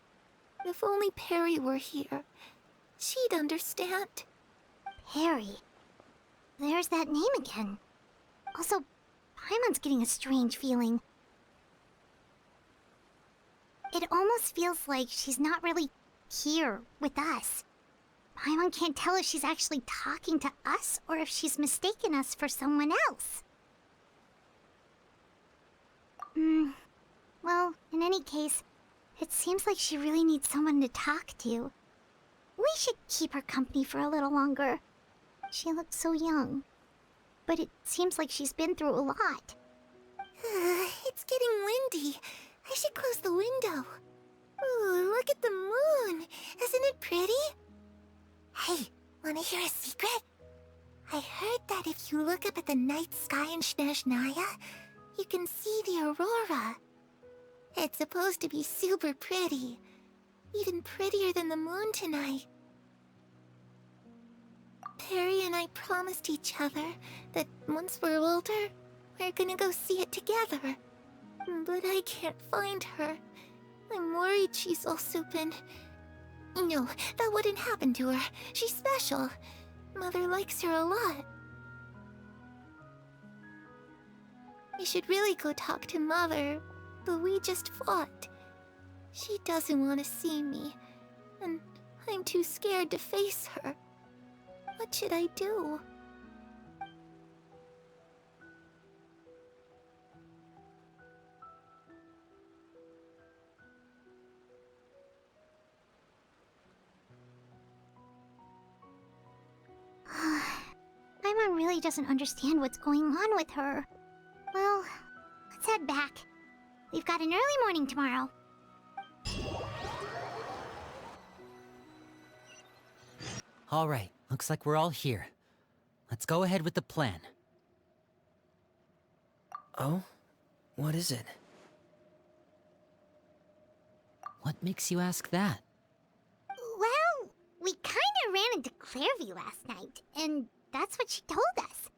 Speaker 9: If only Perry were here, she'd understand.
Speaker 1: Perry. There's that name again. Also, Paimon's getting a strange feeling. It almost feels like she's not really here with us. Paimon can't tell if she's actually talking to us or if she's mistaken us for someone else. Well, in any case, it seems like she really needs someone to talk to. We should keep her company for a little longer. She looks so young. But it seems like she's been through a lot.
Speaker 9: It's getting windy. I should close the window. Ooh, look at the moon. Isn't it pretty? Hey, wanna hear a secret? I heard that if you look up at the night sky in Snezhnaya, you can see the aurora. It's supposed to be super pretty. Even prettier than the moon tonight. Perry and I promised each other that once we're older, we're gonna go see it together. But I can't find her. I'm worried she's also been... No, that wouldn't happen to her. She's special. Mother likes her a lot. I should really go talk to Mother, but we just fought. She doesn't want to see me, and I'm too scared to face her. What should I do?
Speaker 1: Paimon really doesn't understand what's going on with her. Well, let's head back. We've got an early morning tomorrow.
Speaker 2: All right, looks like we're all here. Let's go ahead with the plan.
Speaker 8: Oh? What is it?
Speaker 2: What makes you ask that?
Speaker 1: Well, we kinda ran into Clairview last night, and that's what she told us.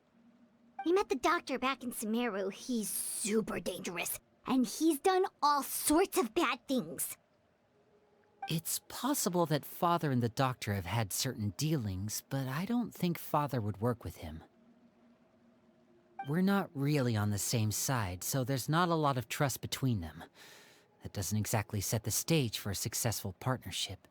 Speaker 1: We met the doctor back in Sumeru. He's super dangerous, and he's done all sorts of bad things.
Speaker 2: It's possible that Father and the Doctor have had certain dealings, but I don't think Father would work with him. We're not really on the same side, so there's not a lot of trust between them. That doesn't exactly set the stage for a successful partnership.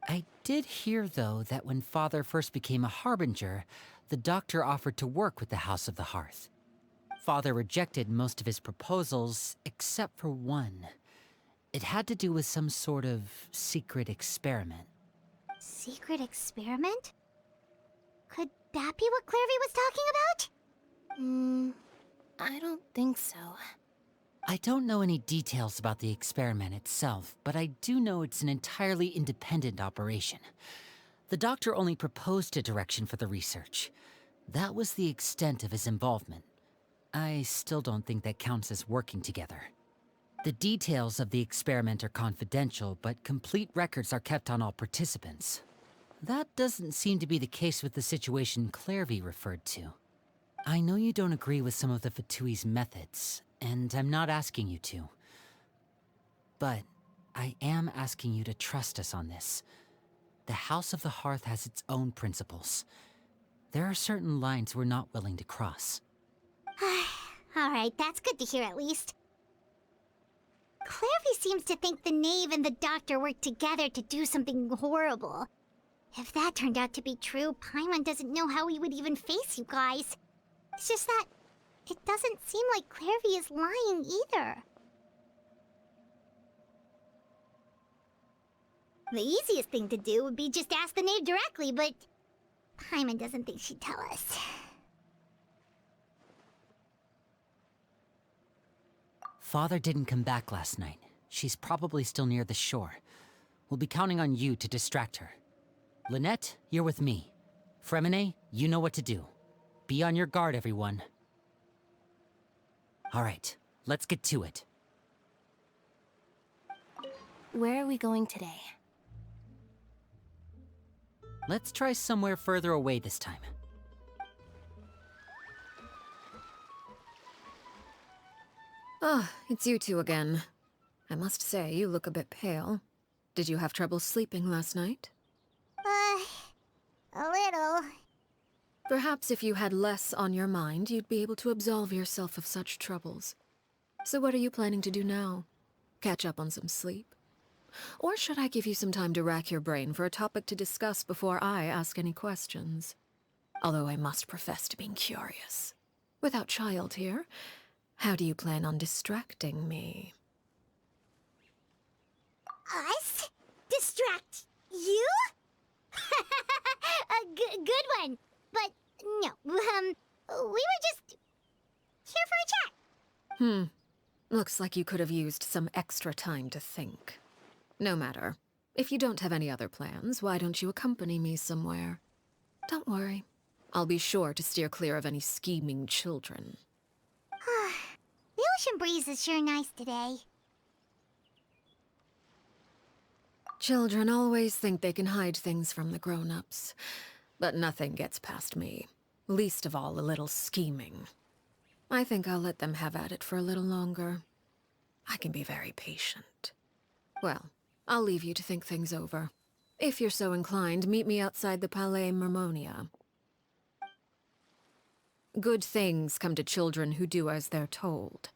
Speaker 2: I did hear, though, that when Father first became a Harbinger, the Doctor offered to work with the House of the Hearth. Father rejected most of his proposals, except for one. It had to do with some sort of secret experiment.
Speaker 1: Secret experiment? Could that be what Clairview was talking about?
Speaker 10: I don't think so.
Speaker 2: I don't know any details about the experiment itself, but I do know it's an entirely independent operation. The Doctor only proposed a direction for the research. That was the extent of his involvement. I still don't think that counts as working together. The details of the experiment are confidential, but complete records are kept on all participants. That doesn't seem to be the case with the situation Clairvy referred to. I know you don't agree with some of the Fatui's methods, and I'm not asking you to. But I am asking you to trust us on this. The House of the Hearth has its own principles. There are certain lines we're not willing to cross.
Speaker 1: Alright, that's good to hear at least. Clairvy seems to think the knave and the doctor worked together to do something horrible. If that turned out to be true, Pаймon doesn't know how he would even face you guys. It's just that it doesn't seem like Clairvy is lying either. The easiest thing to do would be just ask the knave directly, but Pаймon doesn't think she'd tell us.
Speaker 2: Father didn't come back last night. She's probably still near the shore. We'll be counting on you to distract her. Lynette, you're with me. Fremine, you know what to do. Be on your guard, everyone. All right, let's get to it.
Speaker 10: Where are we going today?
Speaker 2: Let's try somewhere further away this time.
Speaker 3: Ah, it's you two again. I must say, you look a bit pale. Did you have trouble sleeping last night?
Speaker 1: A little.
Speaker 3: Perhaps if you had less on your mind, you'd be able to absolve yourself of such troubles. So what are you planning to do now? Catch up on some sleep? Or should I give you some time to rack your brain for a topic to discuss before I ask any questions? Although I must profess to being curious. Without child here, how do you plan on distracting me?
Speaker 1: Us? Distract you? A good one. But no, we were just here for a chat.
Speaker 3: Looks like you could have used some extra time to think. No matter. If you don't have any other plans, why don't you accompany me somewhere? Don't worry. I'll be sure to steer clear of any scheming children.
Speaker 1: The ocean breeze is sure nice today.
Speaker 3: Children always think they can hide things from the grown-ups. But nothing gets past me. Least of all a little scheming. I think I'll let them have at it for a little longer. I can be very patient. Well, I'll leave you to think things over. If you're so inclined, meet me outside the Palais Mermonia. Good things come to children who do as they're told.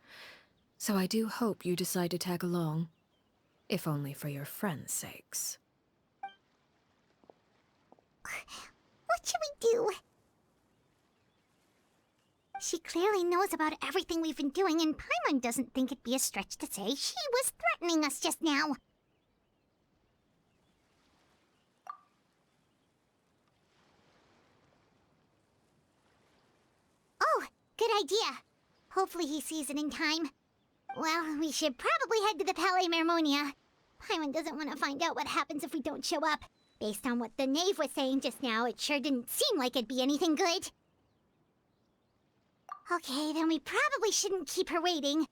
Speaker 3: So I do hope you decide to tag along. If only for your friends' sakes.
Speaker 1: What should we do? She clearly knows about everything we've been doing, and Pаймon doesn't think it'd be a stretch to say she was threatening us just now. Oh, good idea. Hopefully he sees it in time. Well, we should probably head to the Palais Mermonia. Pаймon doesn't want to find out what happens if we don't show up. Based on what the knave was saying just now, it sure didn't seem like it'd be anything good. Okay, then we probably shouldn't keep her waiting.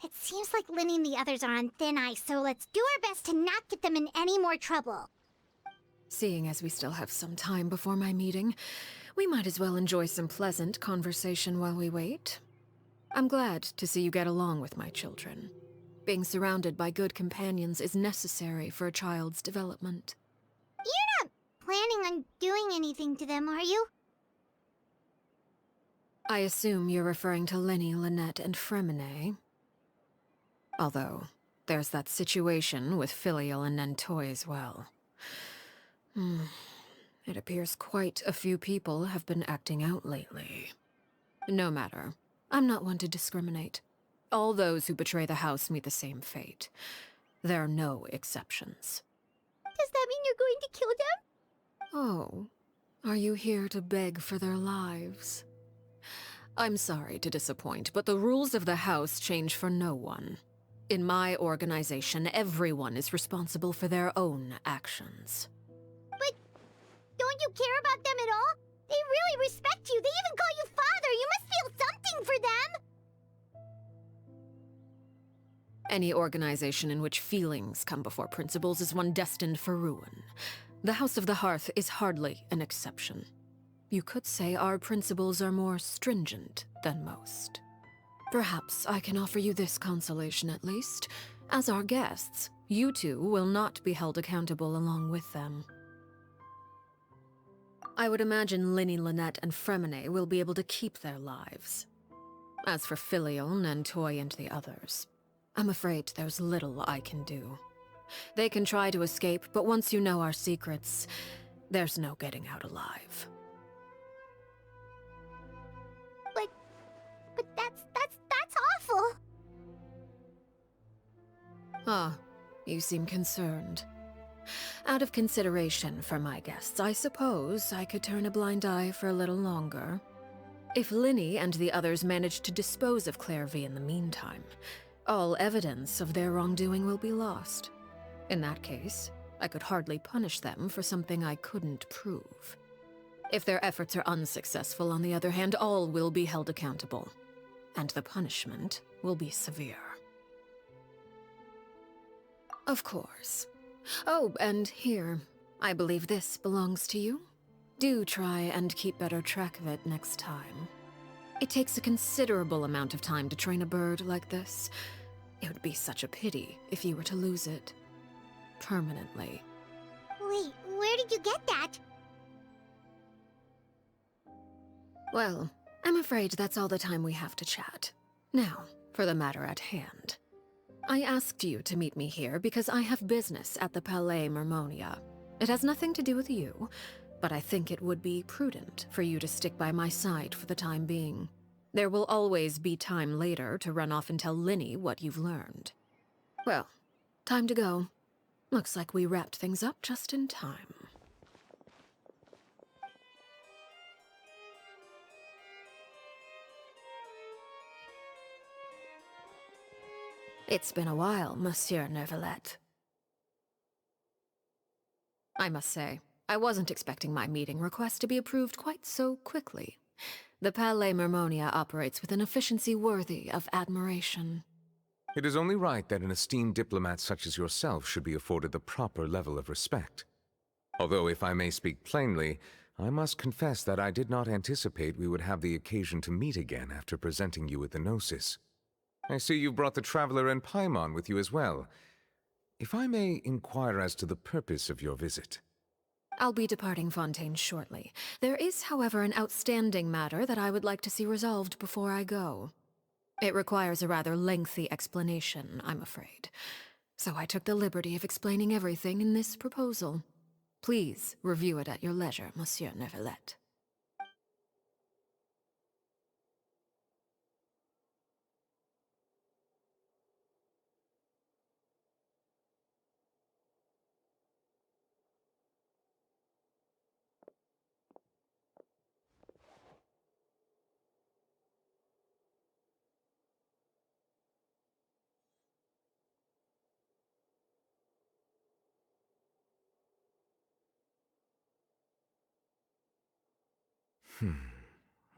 Speaker 1: It seems like Linny and the others are on thin ice, so let's do our best to not get them in any more trouble.
Speaker 3: Seeing as we still have some time before my meeting, we might as well enjoy some pleasant conversation while we wait. I'm glad to see you get along with my children. Being surrounded by good companions is necessary for a child's development.
Speaker 1: You're not planning on doing anything to them, are you?
Speaker 3: I assume you're referring to Lenny, Lynette, and Fremine. Although, there's that situation with Filial and Nentoy as well. It appears quite a few people have been acting out lately. No matter. I'm not one to discriminate. All those who betray the house meet the same fate. There are no exceptions.
Speaker 1: Does that mean you're going to kill them?
Speaker 3: Oh, are you here to beg for their lives? I'm sorry to disappoint, but the rules of the house change for no one. In my organization, everyone is responsible for their own actions.
Speaker 1: But don't you care about them at all? They really respect you. They even call you father. You must feel something for them.
Speaker 3: Any organization in which feelings come before principles is one destined for ruin. The House of the Hearth is hardly an exception. You could say our principles are more stringent than most. Perhaps I can offer you this consolation at least. As our guests, you two will not be held accountable along with them. I would imagine Linny, Lynette, and Fremine will be able to keep their lives. As for Filion and Toy and the others, I'm afraid there's little I can do. They can try to escape, but once you know our secrets, there's no getting out alive.
Speaker 1: But that's awful.
Speaker 3: Ah, you seem concerned. Out of consideration for my guests, I suppose I could turn a blind eye for a little longer. If Linny and the others manage to dispose of Claire V in the meantime, all evidence of their wrongdoing will be lost. In that case, I could hardly punish them for something I couldn't prove. If their efforts are unsuccessful, on the other hand, all will be held accountable. And the punishment will be severe. Of course. Oh, and here, I believe this belongs to you. Do try and keep better track of it next time. It takes a considerable amount of time to train a bird like this. It would be such a pity if you were to lose it. Permanently.
Speaker 1: Wait, where did you get that?
Speaker 3: Well, I'm afraid that's all the time we have to chat. Now, for the matter at hand. I asked you to meet me here because I have business at the Palais Mermonia. It has nothing to do with you, but I think it would be prudent for you to stick by my side for the time being. There will always be time later to run off and tell Linny what you've learned. Well, time to go. Looks like we wrapped things up just in time. It's been a while, Monsieur Neuvillette. I must say, I wasn't expecting my meeting request to be approved quite so quickly. The Palais Mermonia operates with an efficiency worthy of admiration.
Speaker 12: It is only right that an esteemed diplomat such as yourself should be afforded the proper level of respect. Although, if I may speak plainly, I must confess that I did not anticipate we would have the occasion to meet again after presenting you with the Gnosis. I see you've brought the Traveler and Pаймon with you as well. If I may inquire as to the purpose of your visit.
Speaker 3: I'll be departing Fontaine shortly. There is, however, an outstanding matter that I would like to see resolved before I go. It requires a rather lengthy explanation, I'm afraid. So I took the liberty of explaining everything in this proposal. Please review it at your leisure, Monsieur Neuvillette.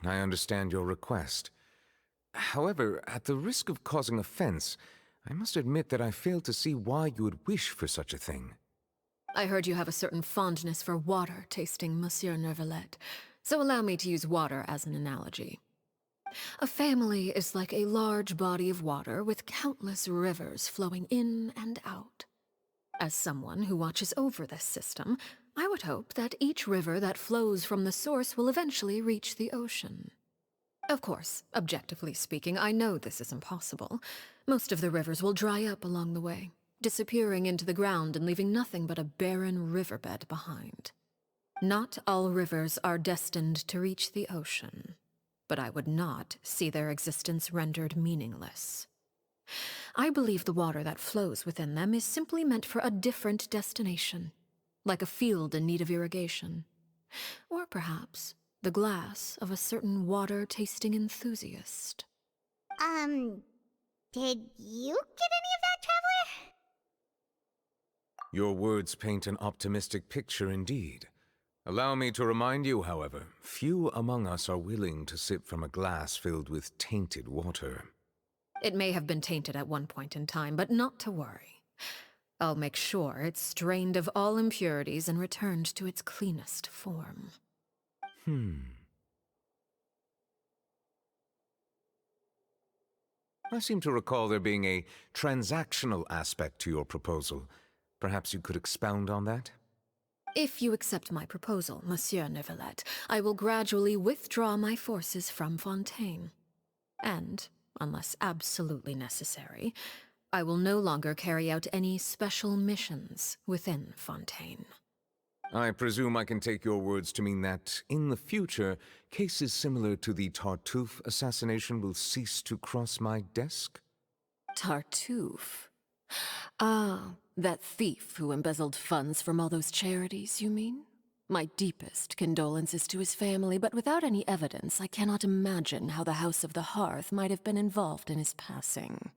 Speaker 12: I understand your request. However, at the risk of causing offense, I must admit that I fail to see why you would wish for such a thing.
Speaker 3: I heard you have a certain fondness for water tasting, Monsieur Neuvillette, so allow me to use water as an analogy. A family is like a large body of water with countless rivers flowing in and out. As someone who watches over this system, I would hope that each river that flows from the source will eventually reach the ocean. Of course, objectively speaking, I know this is impossible. Most of the rivers will dry up along the way, disappearing into the ground and leaving nothing but a barren riverbed behind. Not all rivers are destined to reach the ocean, but I would not see their existence rendered meaningless. I believe the water that flows within them is simply meant for a different destination, like a field in need of irrigation. Or perhaps the glass of a certain water-tasting enthusiast.
Speaker 1: Did you get any of that, Traveler?
Speaker 12: Your words paint an optimistic picture indeed. Allow me to remind you, however, few among us are willing to sip from a glass filled with tainted water.
Speaker 3: It may have been tainted at one point in time, but not to worry. I'll make sure it's strained of all impurities and returned to its cleanest form.
Speaker 12: I seem to recall there being a transactional aspect to your proposal. Perhaps you could expound on that?
Speaker 3: If you accept my proposal, Monsieur Neuvillette, I will gradually withdraw my forces from Fontaine. And, unless absolutely necessary, I will no longer carry out any special missions within Fontaine.
Speaker 12: I presume I can take your words to mean that, in the future, cases similar to the Tartuffe assassination will cease to cross my desk?
Speaker 3: Tartuffe? Ah, that thief who embezzled funds from all those charities, you mean? My deepest condolences to his family, but without any evidence, I cannot imagine how the House of the Hearth might have been involved in his passing.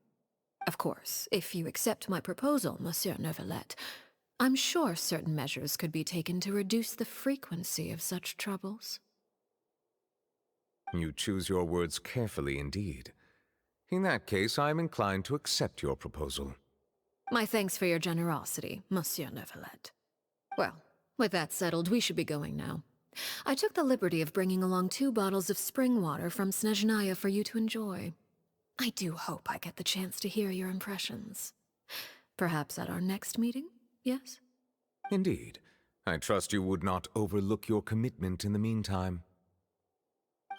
Speaker 3: Of course, if you accept my proposal, Monsieur Neuvillette, I'm sure certain measures could be taken to reduce the frequency of such troubles.
Speaker 12: You choose your words carefully indeed. In that case, I am inclined to accept your proposal.
Speaker 3: My thanks for your generosity, Monsieur Neuvillette. Well, with that settled, we should be going now. I took the liberty of bringing along 2 bottles of spring water from Snezhnaya for you to enjoy. I do hope I get the chance to hear your impressions. Perhaps at our next meeting? Yes?
Speaker 12: Indeed. I trust you would not overlook your commitment in the meantime.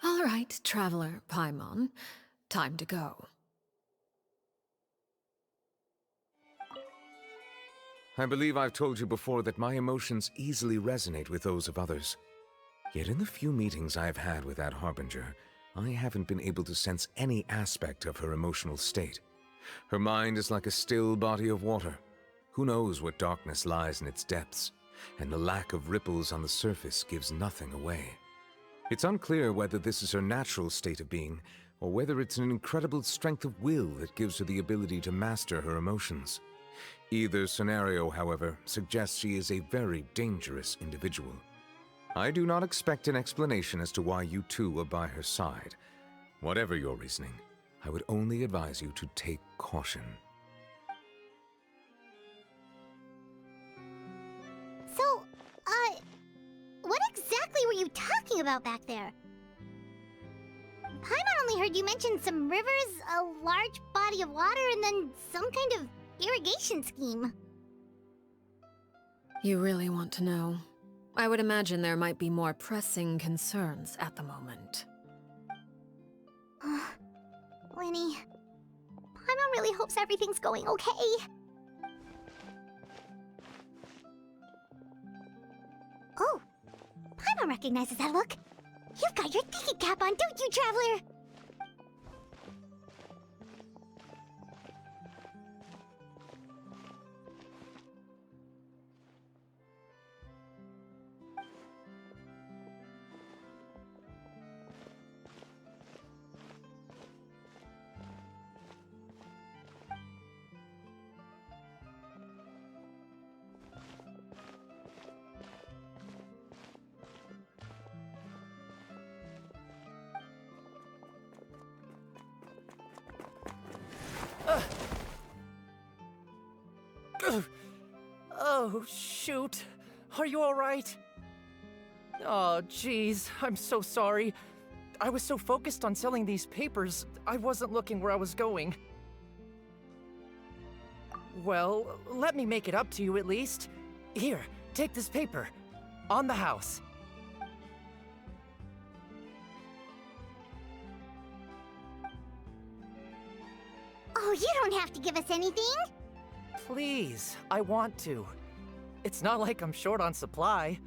Speaker 3: All right, traveler Pаймon. Time to go.
Speaker 12: I believe I've told you before that my emotions easily resonate with those of others. Yet in the few meetings I've had with that Harbinger, I haven't been able to sense any aspect of her emotional state. Her mind is like a still body of water. Who knows what darkness lies in its depths, and the lack of ripples on the surface gives nothing away. It's unclear whether this is her natural state of being, or whether it's an incredible strength of will that gives her the ability to master her emotions. Either scenario, however, suggests she is a very dangerous individual. I do not expect an explanation as to why you two are by her side. Whatever your reasoning, I would only advise you to take caution.
Speaker 1: So, what exactly were you talking about back there? Paimon only heard you mention some rivers, a large body of water, and then some kind of irrigation scheme.
Speaker 3: You really want to know? I would imagine there might be more pressing concerns at the moment.
Speaker 1: Lenny, Paimon really hopes everything's going okay. Oh, Paimon recognizes that look. You've got your thinking cap on, don't you, Traveler?
Speaker 4: Oh, shoot. Are you all right? Oh, jeez. I'm so sorry. I was so focused on selling these papers, I wasn't looking where I was going. Well, let me make it up to you at least. Here, take this paper. On the house.
Speaker 1: Oh, you don't have to give us anything.
Speaker 4: Please, I want to. It's not like I'm short on supply.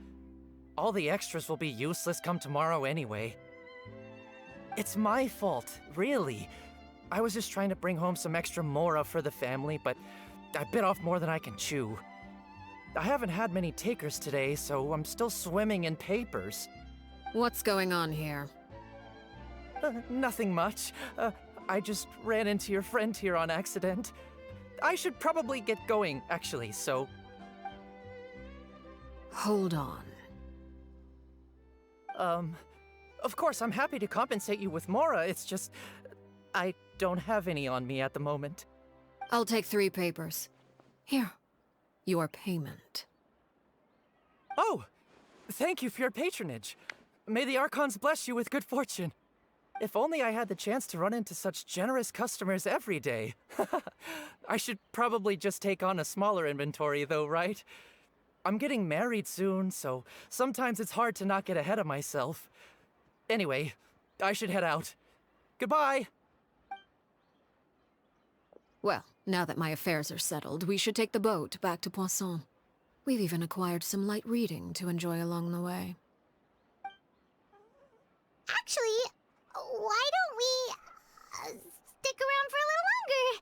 Speaker 4: All the extras will be useless come tomorrow anyway. It's my fault, really. I was just trying to bring home some extra mora for the family, but I bit off more than I can chew. I haven't had many takers today, so I'm still swimming in papers.
Speaker 3: What's going on here?
Speaker 4: Nothing much. I just ran into your friend here on accident. I should probably get going, actually, so...
Speaker 3: Hold on.
Speaker 13: Of course, I'm happy to compensate you with Mora, it's just... I don't have any on me at the moment.
Speaker 3: I'll take 3 papers. Here. Your payment.
Speaker 13: Oh! Thank you for your patronage. May the Archons bless you with good fortune. If only I had the chance to run into such generous customers every day. I should probably just take on a smaller inventory though, right? I'm getting married soon, so sometimes it's hard to not get ahead of myself. Anyway, I should head out. Goodbye!
Speaker 3: Well, now that my affairs are settled, we should take the boat back to Pуассон. We've even acquired some light reading to enjoy along the way.
Speaker 1: Actually, why don't we stick around for a little longer?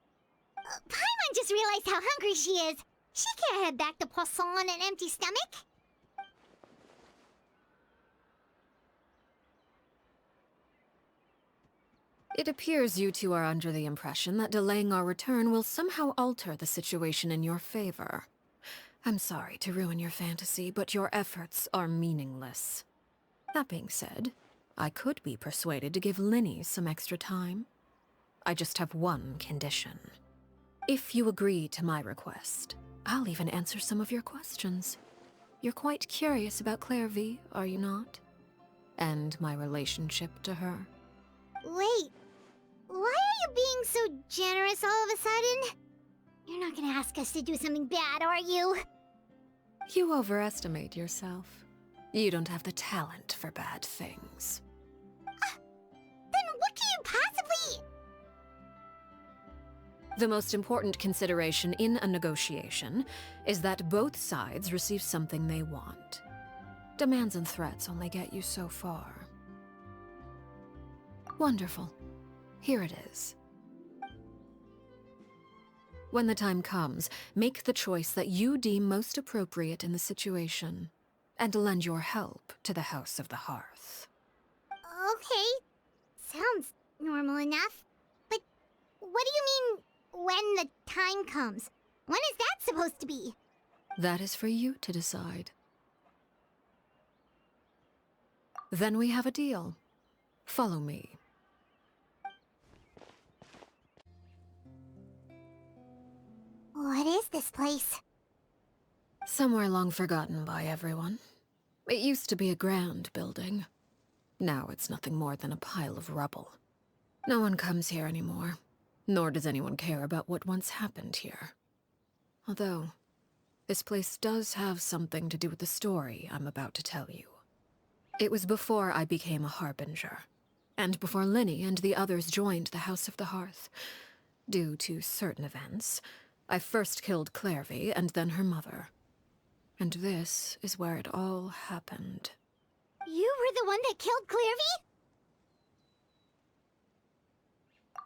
Speaker 1: Pаймon just realized how hungry she is. She can't head back to Pуасson on an empty stomach.
Speaker 3: It appears you two are under the impression that delaying our return will somehow alter the situation in your favor. I'm sorry to ruin your fantasy, but your efforts are meaningless. That being said, I could be persuaded to give Linny some extra time. I just have one condition. If you agree to my request, I'll even answer some of your questions. You're quite curious about Claire V, are you not? And my relationship to her.
Speaker 1: Wait, why are you being so generous all of a sudden? You're not gonna ask us to do something bad, are you?
Speaker 3: You overestimate yourself. You don't have the talent for bad things.
Speaker 1: Then what can you possibly...
Speaker 3: The most important consideration in a negotiation is that both sides receive something they want. Demands and threats only get you so far. Wonderful. Here it is. When the time comes, make the choice that you deem most appropriate in the situation, and lend your help to the House of the Hearth.
Speaker 1: Okay, sounds normal enough. But what do you mean, when the time comes? When is that supposed to be?
Speaker 3: That is for you to decide. Then we have a deal. Follow me.
Speaker 1: What is this place?
Speaker 3: Somewhere long forgotten by everyone. It used to be a grand building. Now it's nothing more than a pile of rubble. No one comes here anymore, nor does anyone care about what once happened here. Although, this place does have something to do with the story I'm about to tell you. It was before I became a harbinger, and before Linny and the others joined the House of the Hearth. Due to certain events, I first killed Claire V and then her mother. And this is where it all happened.
Speaker 1: You were the one that killed Claire V?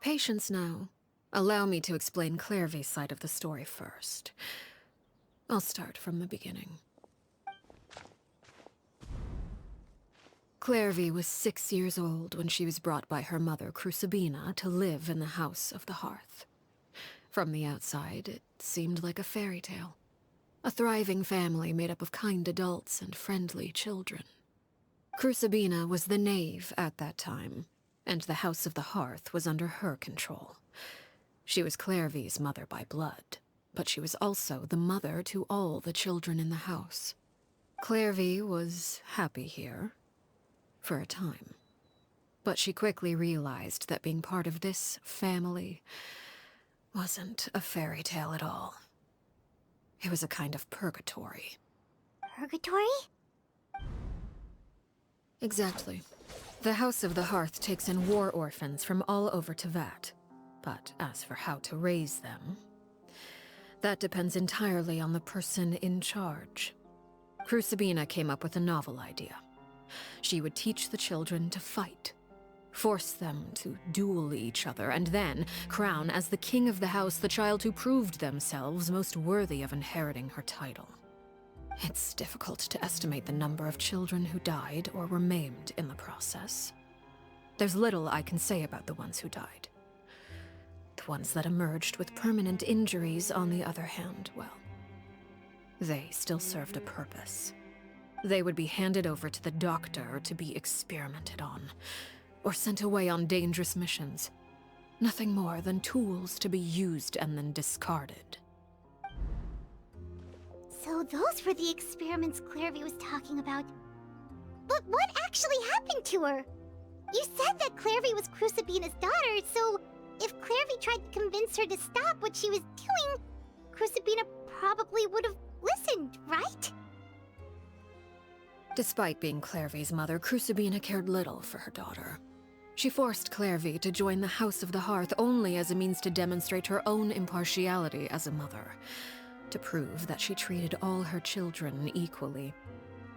Speaker 3: Patience now. Allow me to explain Claire V's side of the story first. I'll start from the beginning. Claire V was 6 years old when she was brought by her mother, Crucibina, to live in the House of the Hearth. From the outside, it seemed like a fairy tale. A thriving family made up of kind adults and friendly children. Crucibina was the knave at that time, and the House of the Hearth was under her control. She was Claire V's mother by blood, but she was also the mother to all the children in the house. Claire V was happy here, for a time. But she quickly realized that being part of this family wasn't a fairy tale at all. It was a kind of purgatory.
Speaker 1: Purgatory?
Speaker 3: Exactly. The House of the Hearth takes in war orphans from all over Teyvat. But as for how to raise them, that depends entirely on the person in charge. Crucibina came up with a novel idea. She would teach the children to fight, force them to duel each other, and then crown as the king of the house the child who proved themselves most worthy of inheriting her title. It's difficult to estimate the number of children who died or were maimed in the process. There's little I can say about the ones who died. The ones that emerged with permanent injuries, on the other hand, well, they still served a purpose. They would be handed over to the doctor to be experimented on, or sent away on dangerous missions. Nothing more than tools to be used and then discarded.
Speaker 1: So those were the experiments Clairvy was talking about. But what actually happened to her? You said that Clairvy was Crucibina's daughter, so if Clairvy tried to convince her to stop what she was doing, Crucibina probably would have listened, right?
Speaker 3: Despite being Clairvy's mother, Crucibina cared little for her daughter. She forced Clairvy to join the House of the Hearth only as a means to demonstrate her own impartiality as a mother, to prove that she treated all her children equally.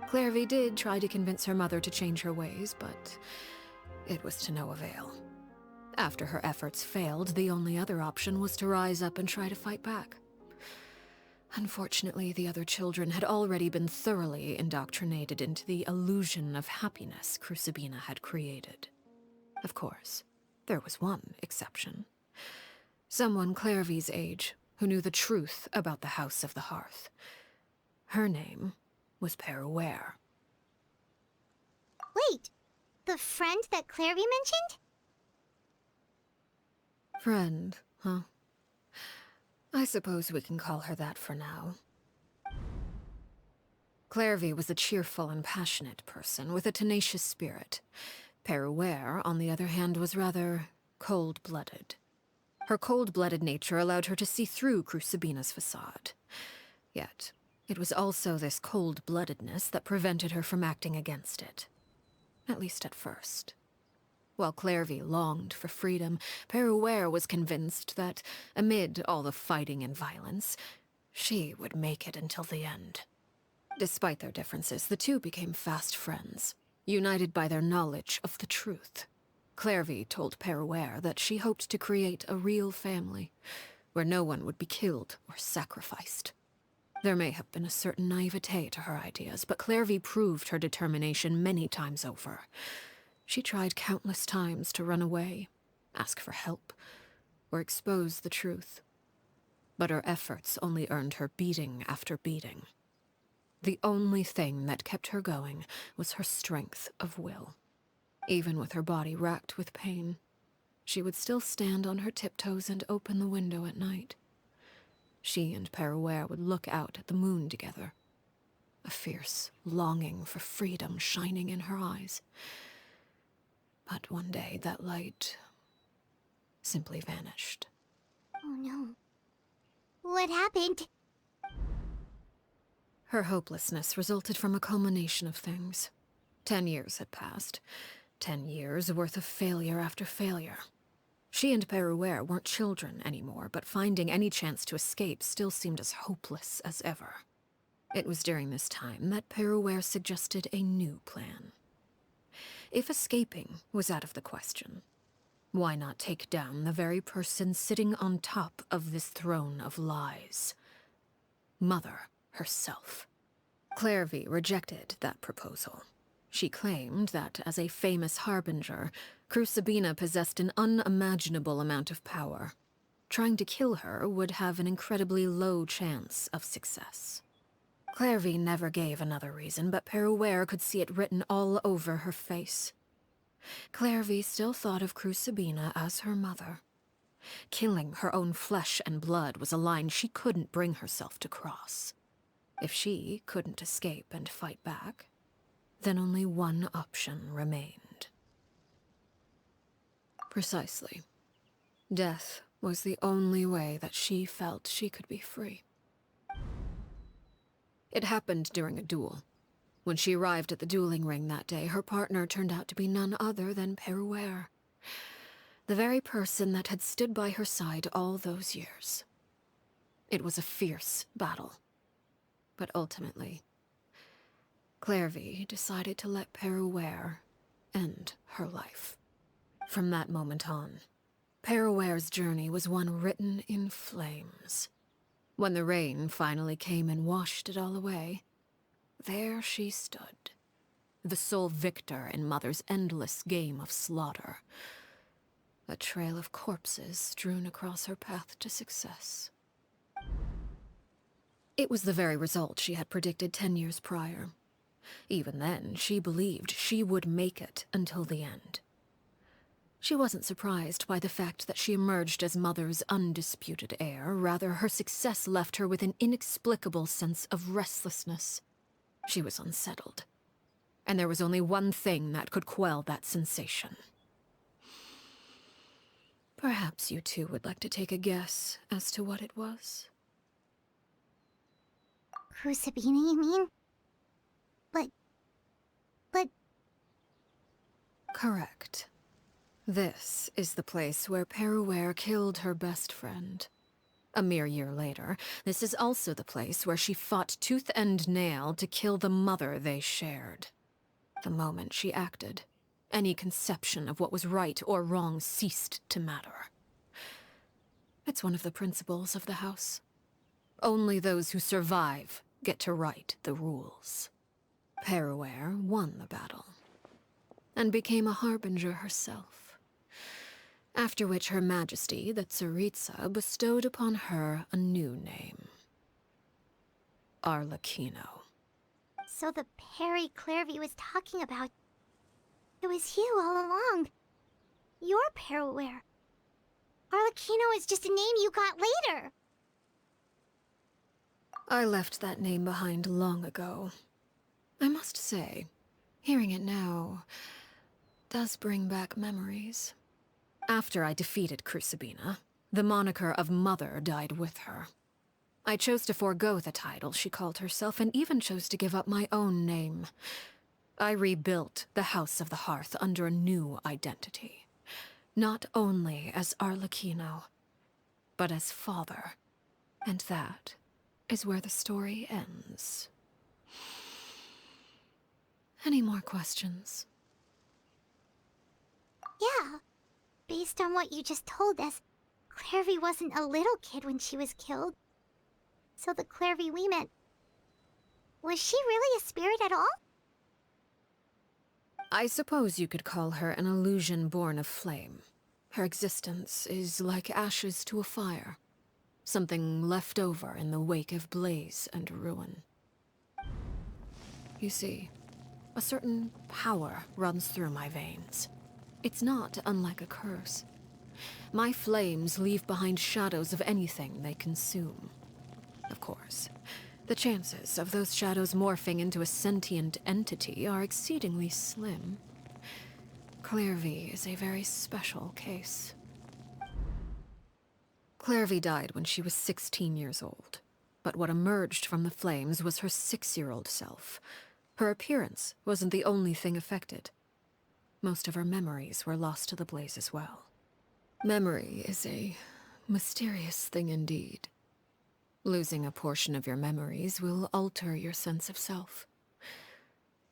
Speaker 3: Clairvy did try to convince her mother to change her ways, but it was to no avail. After her efforts failed, the only other option was to rise up and try to fight back. Unfortunately, the other children had already been thoroughly indoctrinated into the illusion of happiness Crucibina had created. Of course, there was one exception. Someone Clairvy's age who knew the truth about the House of the Hearth. Her name was Peruere.
Speaker 1: Wait, the friend that Clairvy mentioned?
Speaker 3: Friend, huh? I suppose we can call her that for now. Clairvy was a cheerful and passionate person with a tenacious spirit. Peruere, on the other hand, was rather cold-blooded. Her cold-blooded nature allowed her to see through Crucibina's facade. Yet, it was also this cold-bloodedness that prevented her from acting against it. At least at first. While Clairvy longed for freedom, Peruere was convinced that, amid all the fighting and violence, she would make it until the end. Despite their differences, the two became fast friends, united by their knowledge of the truth. Clairvy told Peruere that she hoped to create a real family, where no one would be killed or sacrificed. There may have been a certain naivete to her ideas, but Clairvy proved her determination many times over. She tried countless times to run away, ask for help, or expose the truth. But her efforts only earned her beating after beating. The only thing that kept her going was her strength of will. Even with her body racked with pain, she would still stand on her tiptoes and open the window at night. She and Peruere would look out at the moon together, a fierce longing for freedom shining in her eyes. But one day that light simply vanished.
Speaker 1: Oh no. What happened?
Speaker 3: Her hopelessness resulted from a culmination of things. 10 years had passed. 10 years worth of failure after failure. She and Peruere weren't children anymore, but finding any chance to escape still seemed as hopeless as ever. It was during this time that Peruere suggested a new plan. If escaping was out of the question, why not take down the very person sitting on top of this throne of lies? Mother herself. Clairvy rejected that proposal. She claimed that, as a famous harbinger, Crucibina possessed an unimaginable amount of power. Trying to kill her would have an incredibly low chance of success. Clairvy never gave another reason, but Peruere could see it written all over her face. Clairvy still thought of Crucibina as her mother. Killing her own flesh and blood was a line she couldn't bring herself to cross. If she couldn't escape and fight back, then only one option remained. Precisely. Death was the only way that she felt she could be free. It happened during a duel. When she arrived at the dueling ring that day, her partner turned out to be none other than Peruere, the very person that had stood by her side all those years. It was a fierce battle. But ultimately, Clairvy decided to let Peruere end her life. From that moment on, Peruere's journey was one written in flames. When the rain finally came and washed it all away, there she stood, the sole victor in Mother's endless game of slaughter. A trail of corpses strewn across her path to success. It was the very result she had predicted 10 years prior. Even then, she believed she would make it until the end. She wasn't surprised by the fact that she emerged as Mother's undisputed heir. Rather, her success left her with an inexplicable sense of restlessness. She was unsettled. And there was only one thing that could quell that sensation. Perhaps you two would like to take a guess as to what it was?
Speaker 1: Crucibina, you mean? But...
Speaker 3: Correct. This is the place where Peruere killed her best friend. A mere year later, this is also the place where she fought tooth and nail to kill the mother they shared. The moment she acted, any conception of what was right or wrong ceased to matter. It's one of the principles of the house. Only those who survive get to write the rules. Peruere won the battle, and became a harbinger herself. After which Her Majesty, the Tsaritsa, bestowed upon her a new name. Arлекино.
Speaker 1: So the Perry Clairvy was talking about... It was you all along. You're Peruere. Arlecchino is just a name you got later.
Speaker 3: I left that name behind long ago. I must say, hearing it now does bring back memories. After I defeated Crucibina, the moniker of Mother died with her. I chose to forego the title she called herself, and even chose to give up my own name. I rebuilt the House of the Hearth under a new identity. Not only as Arlecchino, but as father. And that is where the story ends. Any more questions?
Speaker 1: Yeah. Based on what you just told us, Clairvy wasn't a little kid when she was killed. So the Clairvy we met... Was she really a spirit at all?
Speaker 3: I suppose you could call her an illusion born of flame. Her existence is like ashes to a fire. Something left over in the wake of blaze and ruin. You see, a certain power runs through my veins. It's not unlike a curse. My flames leave behind shadows of anything they consume. Of course, the chances of those shadows morphing into a sentient entity are exceedingly slim. Clairvy is a very special case. Clairvy died when she was 16 years old, but what emerged from the flames was her 6-year-old self. Her appearance wasn't the only thing affected. Most of her memories were lost to the blaze as well. Memory is a mysterious thing indeed. Losing a portion of your memories will alter your sense of self.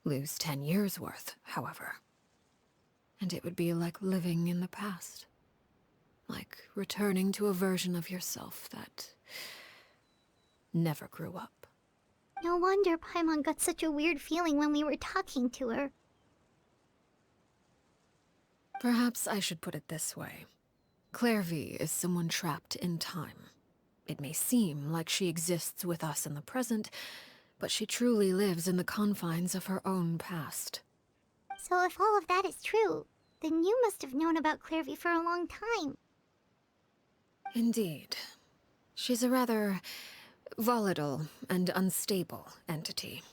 Speaker 3: Lose 10 years' worth, however, and it would be like living in the past. Like returning to a version of yourself that never grew up.
Speaker 1: No wonder Paimon got such a weird feeling when we were talking to her.
Speaker 3: Perhaps I should put it this way. Clairvy is someone trapped in time. It may seem like she exists with us in the present, but she truly lives in the confines of her own past.
Speaker 1: So if all of that is true, then you must have known about Clairvy for a long time.
Speaker 3: Indeed. She's a rather volatile and unstable entity.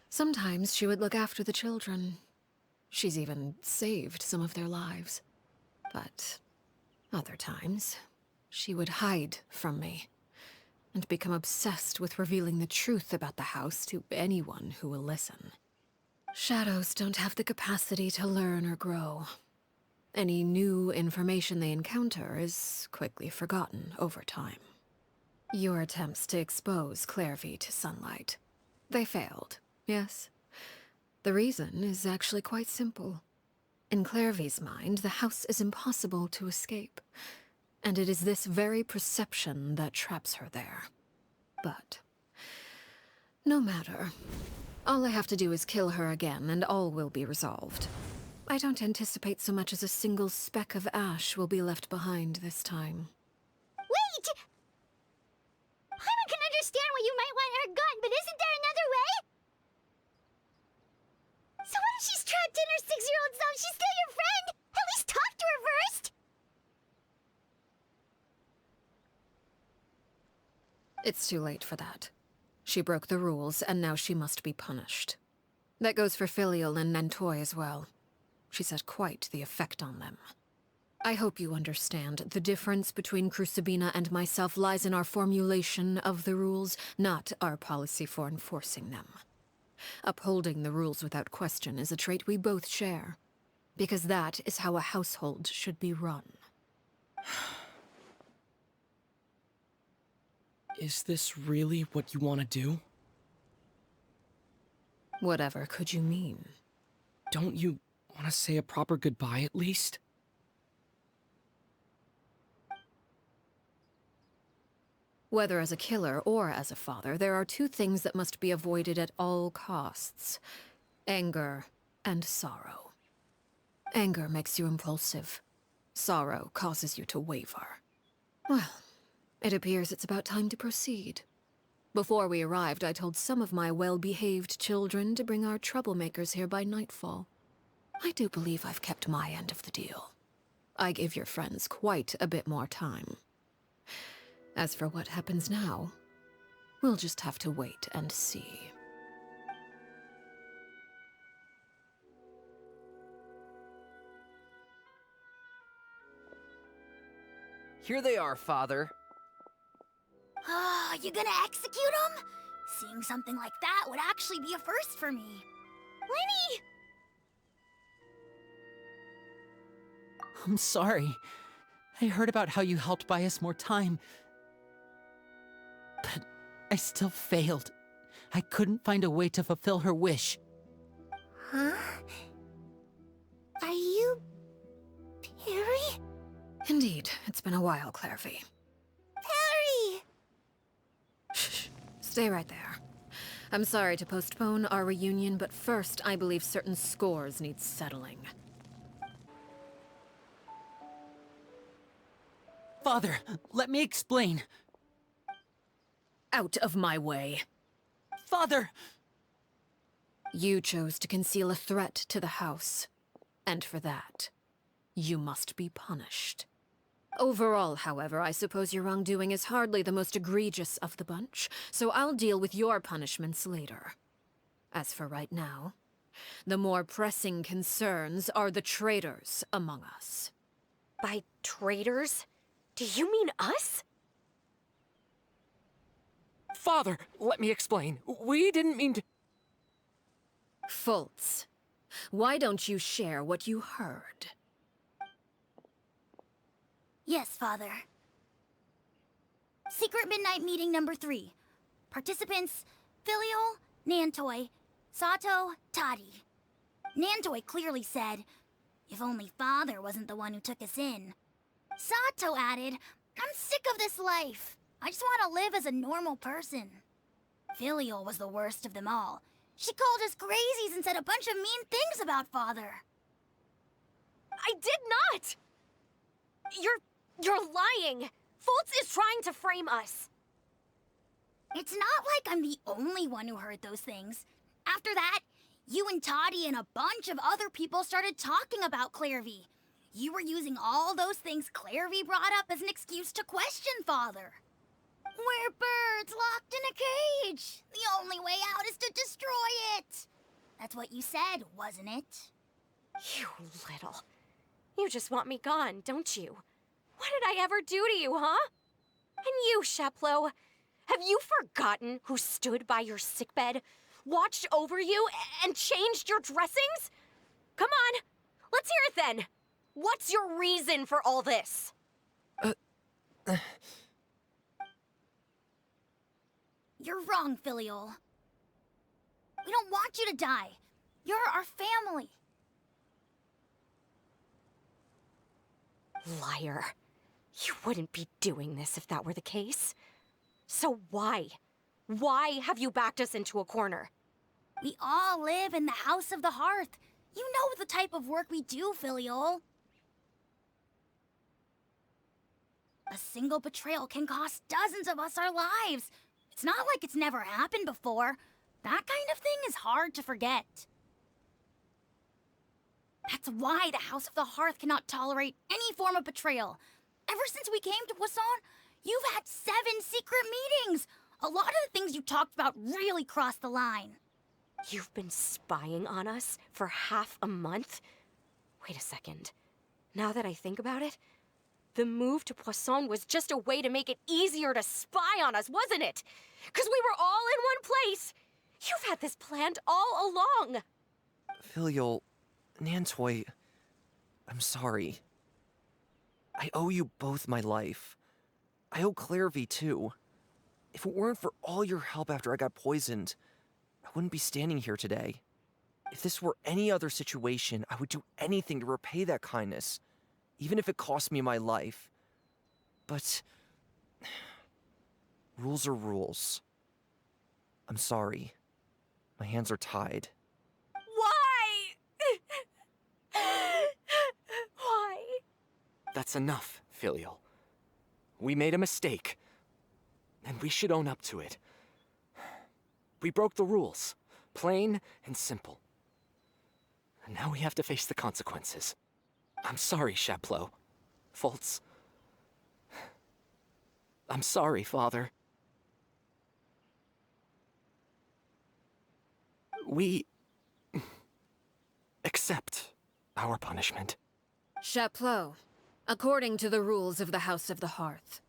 Speaker 3: Sometimes she would look after the children. She's even saved some of their lives. But other times, she would hide from me and become obsessed with revealing the truth about the house to anyone who will listen. Shadows don't have the capacity to learn or grow. Any new information they encounter is quickly forgotten over time. Your attempts to expose Clairvy to sunlight. They failed, yes? The reason is actually quite simple. In Clairvy's mind, the house is impossible to escape, and it is this very perception that traps her there. But no matter. All I have to do is kill her again, and all will be resolved. I don't anticipate so much as a single speck of ash will be left behind this time.
Speaker 1: Wait! Paimon can understand why you might want her gone, but isn't there another way? so she's still your friend! At least talk to her first!
Speaker 3: It's too late for that. She broke the rules, and now she must be punished. That goes for Filial and Nantoy as well. She's had quite the effect on them. I hope you understand. The difference between Crucibina and myself lies in our formulation of the rules, not our policy for enforcing them. Upholding the rules without question is a trait we both share, because that is how a household should be run.
Speaker 14: Is this really what you want to do?
Speaker 3: Whatever could you mean?
Speaker 14: Don't you want to say a proper goodbye at least?
Speaker 3: Whether as a killer or as a father, there are two things that must be avoided at all costs: anger and sorrow. Anger makes you impulsive. Sorrow causes you to waver. Well, it appears it's about time to proceed. Before we arrived, I told some of my well-behaved children to bring our troublemakers here by nightfall. I do believe I've kept my end of the deal. I gave your friends quite a bit more time. As for what happens now, we'll just have to wait and see.
Speaker 4: Here they are, Father.
Speaker 5: You gonna execute him? Seeing something like that would actually be a first for me.
Speaker 1: Lenny!
Speaker 2: I'm sorry. I heard about how you helped buy us more time. But I still failed. I couldn't find a way to fulfill her wish.
Speaker 9: Huh? Are you... Perry?
Speaker 3: Indeed, it's been a while, Clairvy.
Speaker 9: Perry!
Speaker 3: Shh, stay right there. I'm sorry to postpone our reunion, but first I believe certain scores need settling.
Speaker 2: Father, let me explain.
Speaker 3: Out of my way.
Speaker 2: Father!
Speaker 3: You chose to conceal a threat to the house, and for that, you must be punished. Overall, however, I suppose your wrongdoing is hardly the most egregious of the bunch, so I'll deal with your punishments later. As for right now, the more pressing concerns are the traitors among us.
Speaker 6: By traitors? Do you mean us?
Speaker 7: Father, let me explain. We didn't mean to...
Speaker 3: Fultz, why don't you share what you heard?
Speaker 5: Yes, Father. Secret Midnight Meeting number 3. Participants: Filial, Nantoy, Sato, Toddy. Nantoy clearly said, "If only Father wasn't the one who took us in." Sato added, "I'm sick of this life. I just want to live as a normal person." Filial was the worst of them all. She called us crazies and said a bunch of mean things about Father.
Speaker 6: I did not! You're lying! Fultz is trying to frame us.
Speaker 5: It's not like I'm the only one who heard those things. After that, you and Toddy and a bunch of other people started talking about Clairvy. You were using all those things Clairvy brought up as an excuse to question Father. We're birds locked in a cage. The only way out is to destroy it. That's what you said, wasn't it?
Speaker 6: You little... You just want me gone, don't you? What did I ever do to you, huh? And you, Sheplo, have you forgotten who stood by your sickbed, watched over you, and changed your dressings? Come on, let's hear it then. What's your reason for all this?
Speaker 5: You're wrong, Filial. We don't want you to die. You're our family.
Speaker 6: Liar. You wouldn't be doing this if that were the case. So why? Why have you backed us into a corner?
Speaker 5: We all live in the House of the Hearth. You know the type of work we do, Filial. A single betrayal can cost dozens of us our lives. It's not like it's never happened before. That kind of thing is hard to forget. That's why the House of the Hearth cannot tolerate any form of betrayal. Ever since we came to Pуассон, you've had 7 secret meetings. A lot of the things you talked about really crossed the line.
Speaker 6: You've been spying on us for half a month? Wait a second. Now that I think about it, the move to Pуасson was just a way to make it easier to spy on us, wasn't it? Because we were all in one place. You've had this planned all along.
Speaker 4: Filial, Nantoy, I'm sorry. I owe you both my life. I owe Clairvy too. If it weren't for all your help after I got poisoned, I wouldn't be standing here today. If this were any other situation, I would do anything to repay that kindness, even if it cost me my life. But rules are rules. I'm sorry. My hands are tied.
Speaker 6: Why? Why?
Speaker 7: That's enough, Filial. We made a mistake, and we should own up to it. We broke the rules, plain and simple. And now we have to face the consequences. I'm sorry, Chapleau. Fultz. I'm sorry, Father. We accept our punishment.
Speaker 3: Chapleau, according to the rules of the House of the Hearth,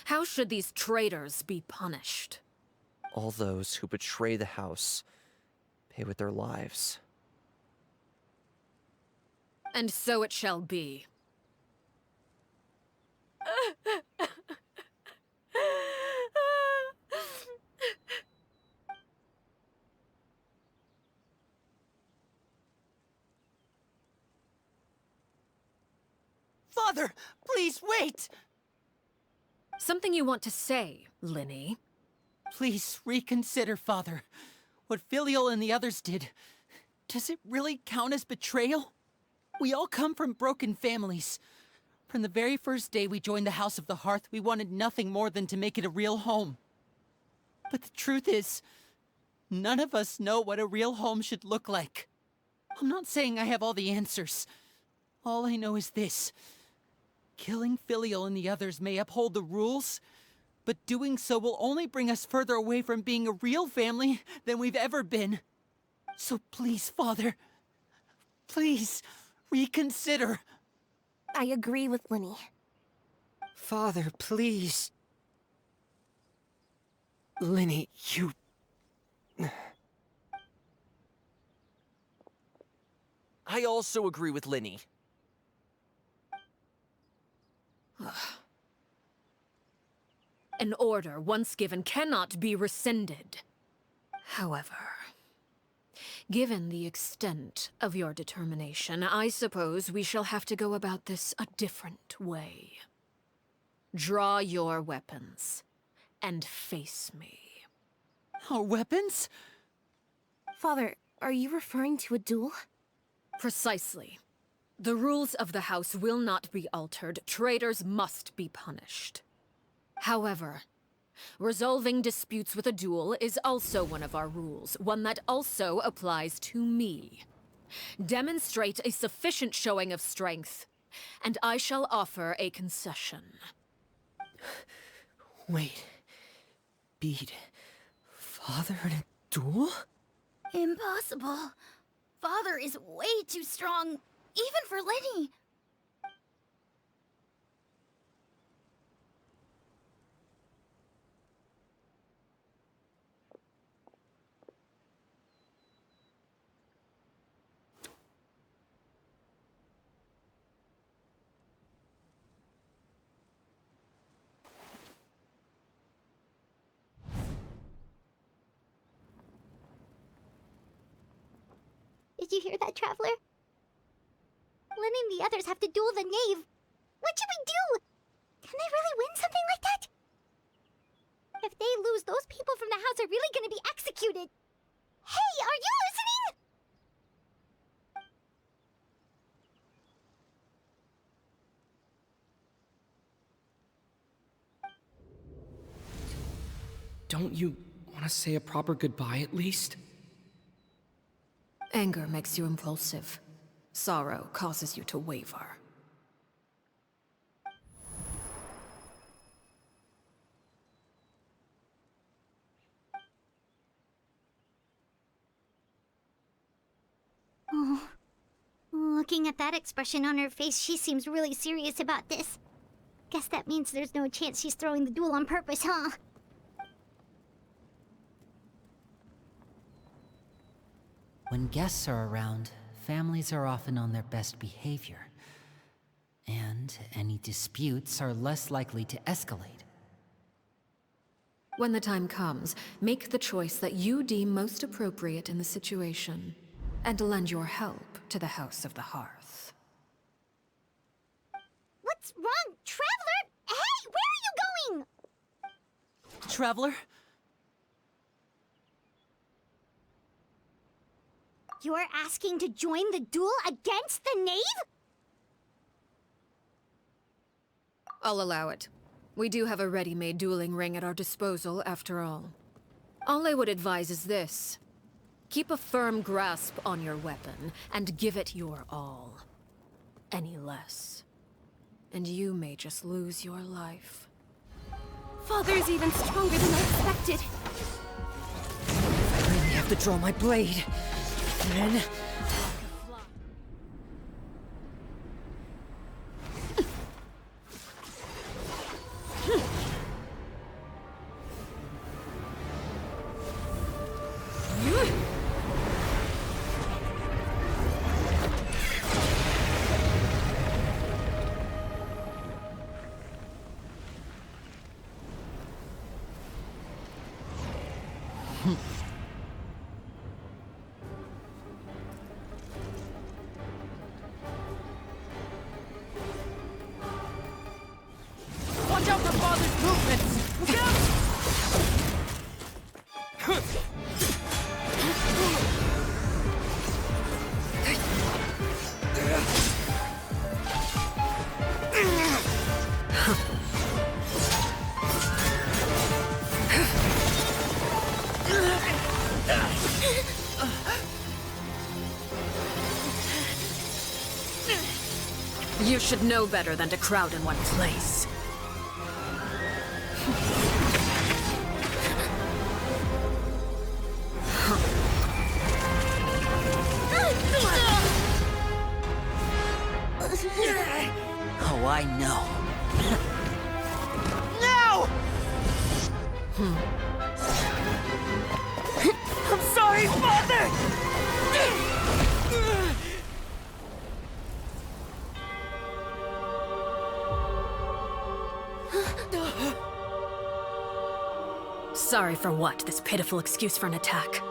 Speaker 3: how should these traitors be punished?
Speaker 4: All those who betray the house pay with their lives.
Speaker 3: And so it shall be.
Speaker 2: Father, please wait!
Speaker 3: Something you want to say, Linny?
Speaker 2: Please reconsider, Father. What Filial and the others did, does it really count as betrayal? We all come from broken families. From the very first day we joined the House of the Hearth, we wanted nothing more than to make it a real home. But the truth is, none of us know what a real home should look like. I'm not saying I have all the answers. All I know is this. Killing Filial and the others may uphold the rules, but doing so will only bring us further away from being a real family than we've ever been. So please, Father, please reconsider.
Speaker 10: I agree with Linny.
Speaker 8: Father, please.
Speaker 7: Linny, you...
Speaker 4: I also agree with Linny.
Speaker 3: An order once given cannot be rescinded. However, given the extent of your determination, I suppose we shall have to go about this a different way. Draw your weapons and face me.
Speaker 2: Our weapons?
Speaker 10: Father, are you referring to a duel?
Speaker 3: Precisely. The rules of the house will not be altered. Traitors must be punished. However, resolving disputes with a duel is also one of our rules, one that also applies to me. Demonstrate a sufficient showing of strength, and I shall offer a concession.
Speaker 8: Wait. Beat Father in a duel?
Speaker 5: Impossible. Father is way too strong, even for Linny.
Speaker 1: Did you hear that, Traveler? Lenny and the others have to duel the knave. What should we do? Can they really win something like that? If they lose, those people from the house are really gonna be executed. Hey, are you listening?
Speaker 14: Don't you want to say a proper goodbye at least?
Speaker 3: Anger makes you impulsive. Sorrow causes you to waver.
Speaker 1: Oh. Looking at that expression on her face, she seems really serious about this. Guess that means there's no chance she's throwing the duel on purpose, huh?
Speaker 2: When guests are around, families are often on their best behavior. And any disputes are less likely to escalate.
Speaker 3: When the time comes, make the choice that you deem most appropriate in the situation, and lend your help to the House of the Hearth.
Speaker 1: What's wrong, Traveler? Hey, where are you going?
Speaker 2: Traveler?
Speaker 1: You're asking to join the duel against the knave?
Speaker 3: I'll allow it. We do have a ready-made dueling ring at our disposal, after all. All I would advise is this. Keep a firm grasp on your weapon, and give it your all. Any less, and you may just lose your life.
Speaker 10: Father's even stronger than I expected.
Speaker 8: I really have to draw my blade. Then...
Speaker 2: Watch out for Father's movements! Look out!
Speaker 3: You should know better than to crowd in one place.
Speaker 2: Oh, I know.
Speaker 13: No! I'm sorry, Father!
Speaker 3: Sorry for what? This pitiful excuse for an attack.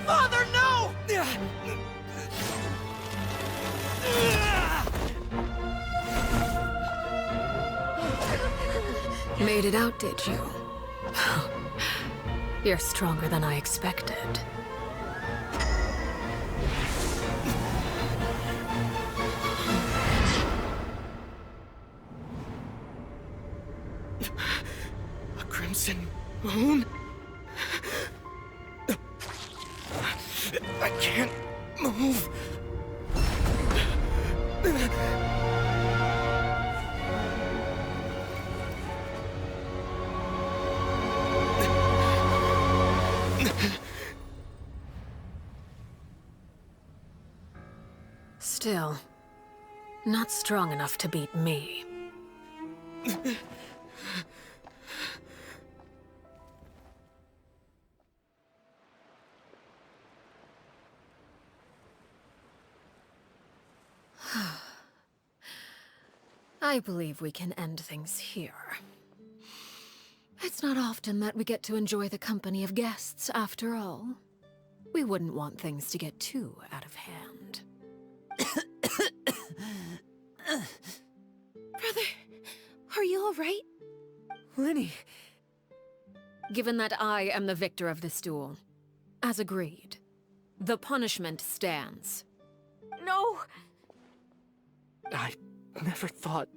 Speaker 13: Father, no!
Speaker 3: Made it out, did you? You're stronger than I expected.
Speaker 14: A crimson moon? I can't move.
Speaker 3: Still, not strong enough to beat me. I believe we can end things here. It's not often that we get to enjoy the company of guests, after all. We wouldn't want things to get too out of hand.
Speaker 9: Brother, are you alright?
Speaker 8: Lenny!
Speaker 3: Given that I am the victor of this duel, as agreed, the punishment stands.
Speaker 6: No!
Speaker 7: I never thought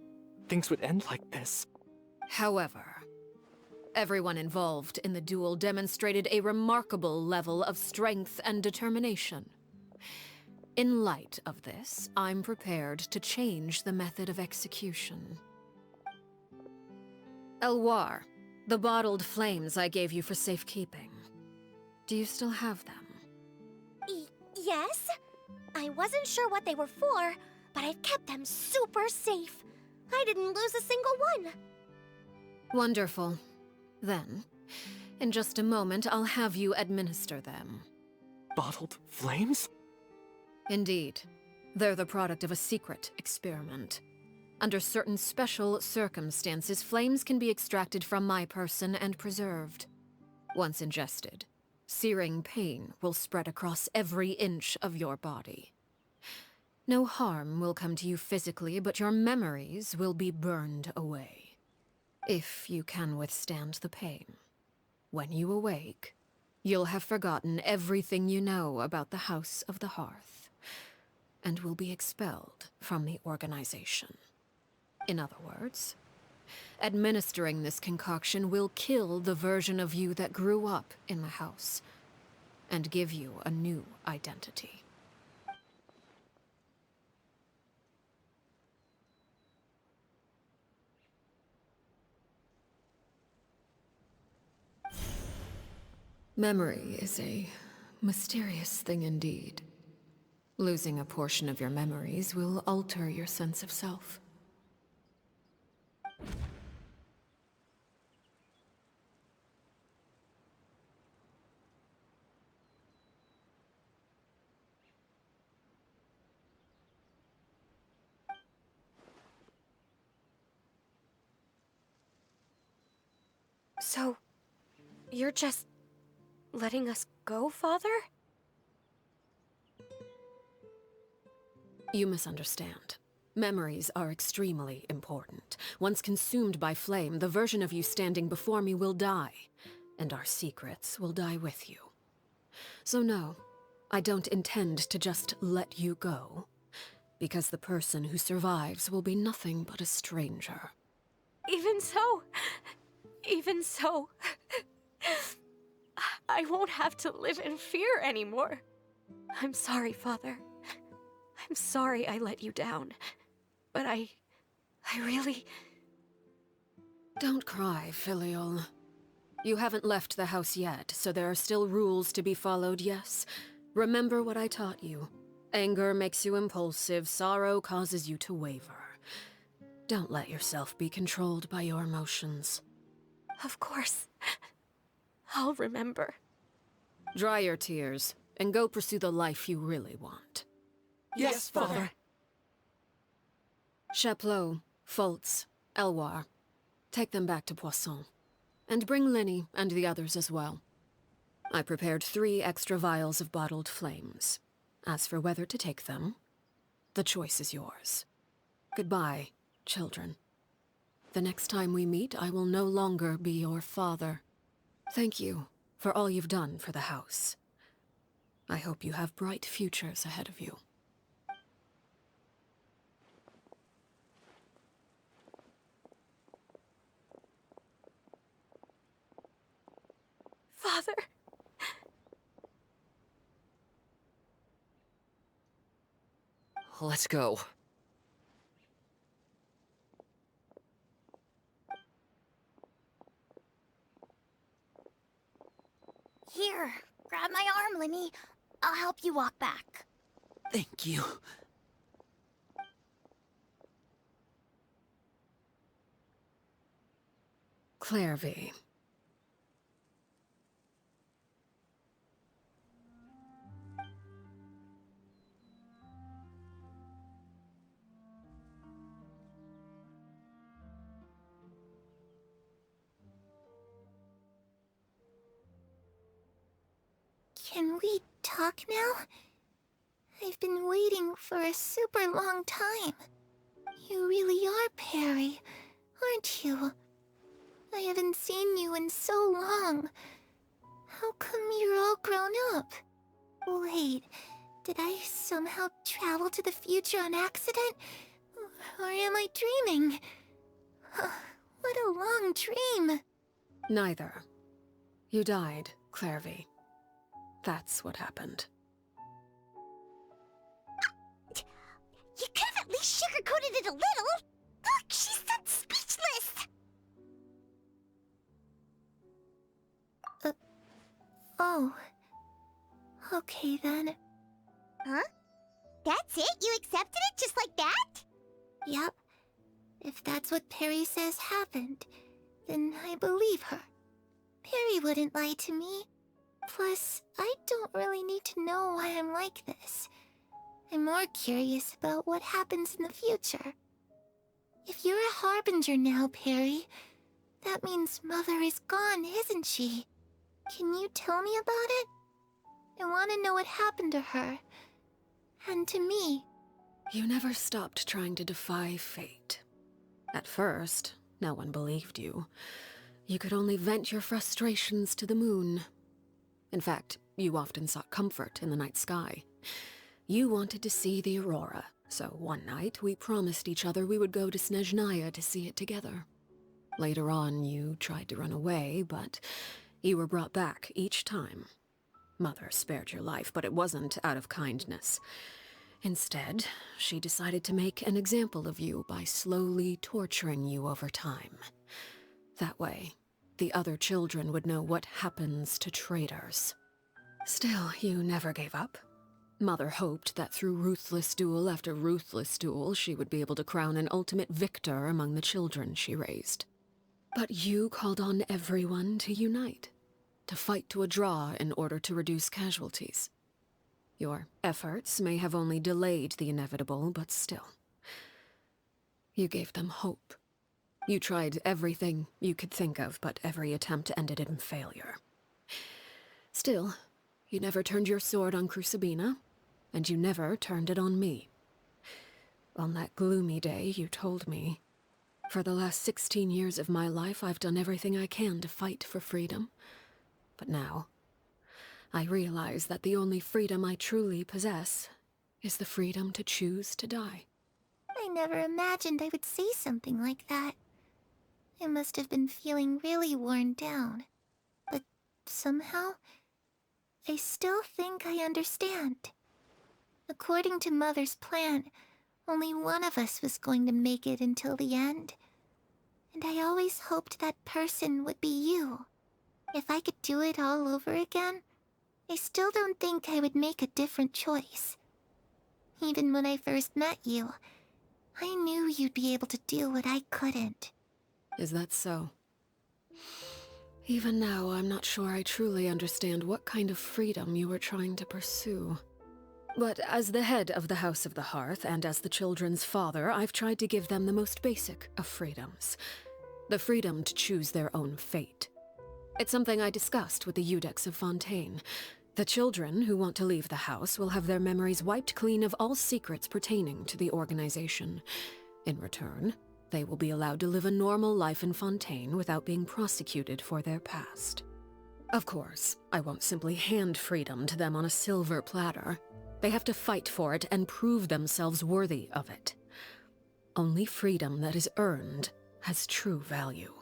Speaker 7: things would end like this.
Speaker 3: However, everyone involved in the duel demonstrated a remarkable level of strength and determination. In light of this, I'm prepared to change the method of execution. Elwar, the bottled flames I gave you for safekeeping. Do you still have them?
Speaker 6: Yes? I wasn't sure what they were for, but I've kept them super safe. I didn't lose a single one.
Speaker 3: Wonderful. Then, in just a moment, I'll have you administer them.
Speaker 7: Bottled flames?
Speaker 3: Indeed. They're the product of a secret experiment. Under certain special circumstances, flames can be extracted from my person and preserved. Once ingested, searing pain will spread across every inch of your body. No harm will come to you physically, but your memories will be burned away. If you can withstand the pain. When you awake, you'll have forgotten everything you know about the House of the Hearth, and will be expelled from the organization. In other words, administering this concoction will kill the version of you that grew up in the house, and give you a new identity. Memory is a mysterious thing indeed. Losing a portion of your memories will alter your sense of self.
Speaker 6: So, you're just letting us go, Father?
Speaker 3: You misunderstand. Memories are extremely important. Once consumed by flame, the version of you standing before me will die, and our secrets will die with you. So no, I don't intend to just let you go, because the person who survives will be nothing but a stranger.
Speaker 6: Even so, I won't have to live in fear anymore. I'm sorry, Father. I'm sorry I let you down. But I really...
Speaker 3: Don't cry, Filial. You haven't left the house yet, so there are still rules to be followed, yes? Remember what I taught you. Anger makes you impulsive, sorrow causes you to waver. Don't let yourself be controlled by your emotions.
Speaker 6: Of course. I'll remember.
Speaker 3: Dry your tears, and go pursue the life you really want.
Speaker 13: Yes, Father.
Speaker 3: Chaplot, Foltz, Elwar, take them back to Pуассон. And bring Lenny and the others as well. I prepared 3 extra vials of bottled flames. As for whether to take them, the choice is yours. Goodbye, children. The next time we meet, I will no longer be your father. Thank you for all you've done for the house. I hope you have bright futures ahead of you.
Speaker 6: Father.
Speaker 4: Let's go.
Speaker 5: Here, grab my arm, Lenny. I'll help you walk back.
Speaker 2: Thank you.
Speaker 3: Clairvy.
Speaker 9: Can we talk? talk now? I've been waiting for a super long time. You really are Perry, aren't you? I haven't seen you in so long. How come you're all grown up? Wait, did I somehow travel to the future on accident? Or am I dreaming? What a long dream.
Speaker 3: Neither. You died, Clairvy. That's what happened.
Speaker 1: You could have at least sugarcoated it a little. Look, she's done speechless.
Speaker 9: Oh. Okay then.
Speaker 1: Huh? That's it? You accepted it just like that?
Speaker 9: Yep. If that's what Perry says happened, then I believe her. Perry wouldn't lie to me. Plus, I don't really need to know why I'm like this. I'm more curious about what happens in the future. If you're a harbinger now, Perry, that means Mother is gone, isn't she? Can you tell me about it? I want to know what happened to her. And to me.
Speaker 3: You never stopped trying to defy fate. At first, no one believed you. You could only vent your frustrations to the moon. In fact, you often sought comfort in the night sky. You wanted to see the aurora, so one night we promised each other we would go to Snezhnaya to see it together. Later on, you tried to run away, but you were brought back each time. Mother spared your life, but it wasn't out of kindness. Instead, she decided to make an example of you by slowly torturing you over time. That way, the other children would know what happens to traitors. Still, you never gave up. Mother hoped that through ruthless duel after ruthless duel, she would be able to crown an ultimate victor among the children she raised. But you called on everyone to unite, to fight to a draw in order to reduce casualties. Your efforts may have only delayed the inevitable, but still. You gave them hope. You tried everything you could think of, but every attempt ended in failure. Still, you never turned your sword on Crucibina, and you never turned it on me. On that gloomy day, you told me, "For the last 16 years of my life, I've done everything I can to fight for freedom. But now, I realize that the only freedom I truly possess is the freedom to choose to die."
Speaker 9: I never imagined I would say something like that. I must have been feeling really worn down. But somehow, I still think I understand. According to Mother's plan, only one of us was going to make it until the end. And I always hoped that person would be you. If I could do it all over again, I still don't think I would make a different choice. Even when I first met you, I knew you'd be able to do what I couldn't.
Speaker 3: Is that so? Even now, I'm not sure I truly understand what kind of freedom you were trying to pursue. But as the head of the House of the Hearth, and as the children's father, I've tried to give them the most basic of freedoms. The freedom to choose their own fate. It's something I discussed with the Iudex of Fontaine. The children who want to leave the house will have their memories wiped clean of all secrets pertaining to the organization. In return, they will be allowed to live a normal life in Fontaine without being prosecuted for their past. Of course, I won't simply hand freedom to them on a silver platter. They have to fight for it and prove themselves worthy of it. Only freedom that is earned has true value.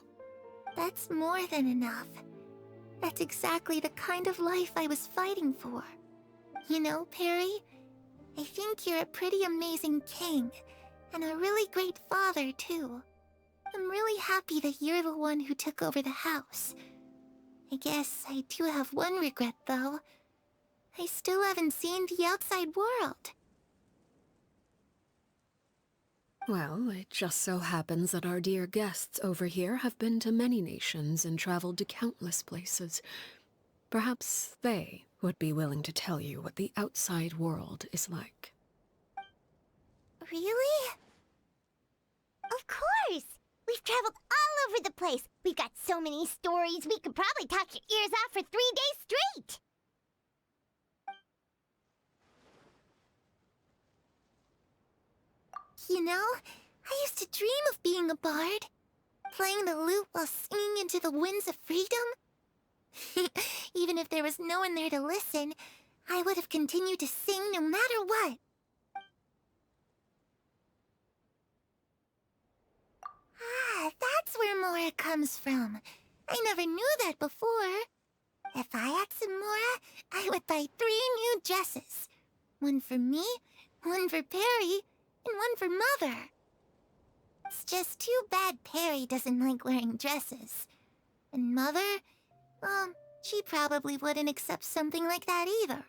Speaker 9: That's more than enough. That's exactly the kind of life I was fighting for. You know, Perry, I think you're a pretty amazing king, and a really great father, too. I'm really happy that you're the one who took over the house. I guess I do have one regret, though. I still haven't seen the outside world.
Speaker 3: Well, it just so happens that our dear guests over here have been to many nations and traveled to countless places. Perhaps they would be willing to tell you what the outside world is like.
Speaker 9: Really?
Speaker 1: Of course! We've traveled all over the place. We've got so many stories, we could probably talk your ears off for 3 days straight.
Speaker 9: You know, I used to dream of being a bard. Playing the lute while singing into the winds of freedom. Even if there was no one there to listen, I would have continued to sing no matter what. Ah, that's where Mora comes from. I never knew that before. If I asked Mora, I would buy 3 new dresses. One for me, one for Perry, and one for Mother. It's just too bad Perry doesn't like wearing dresses. And Mother, well, she probably wouldn't accept something like that either.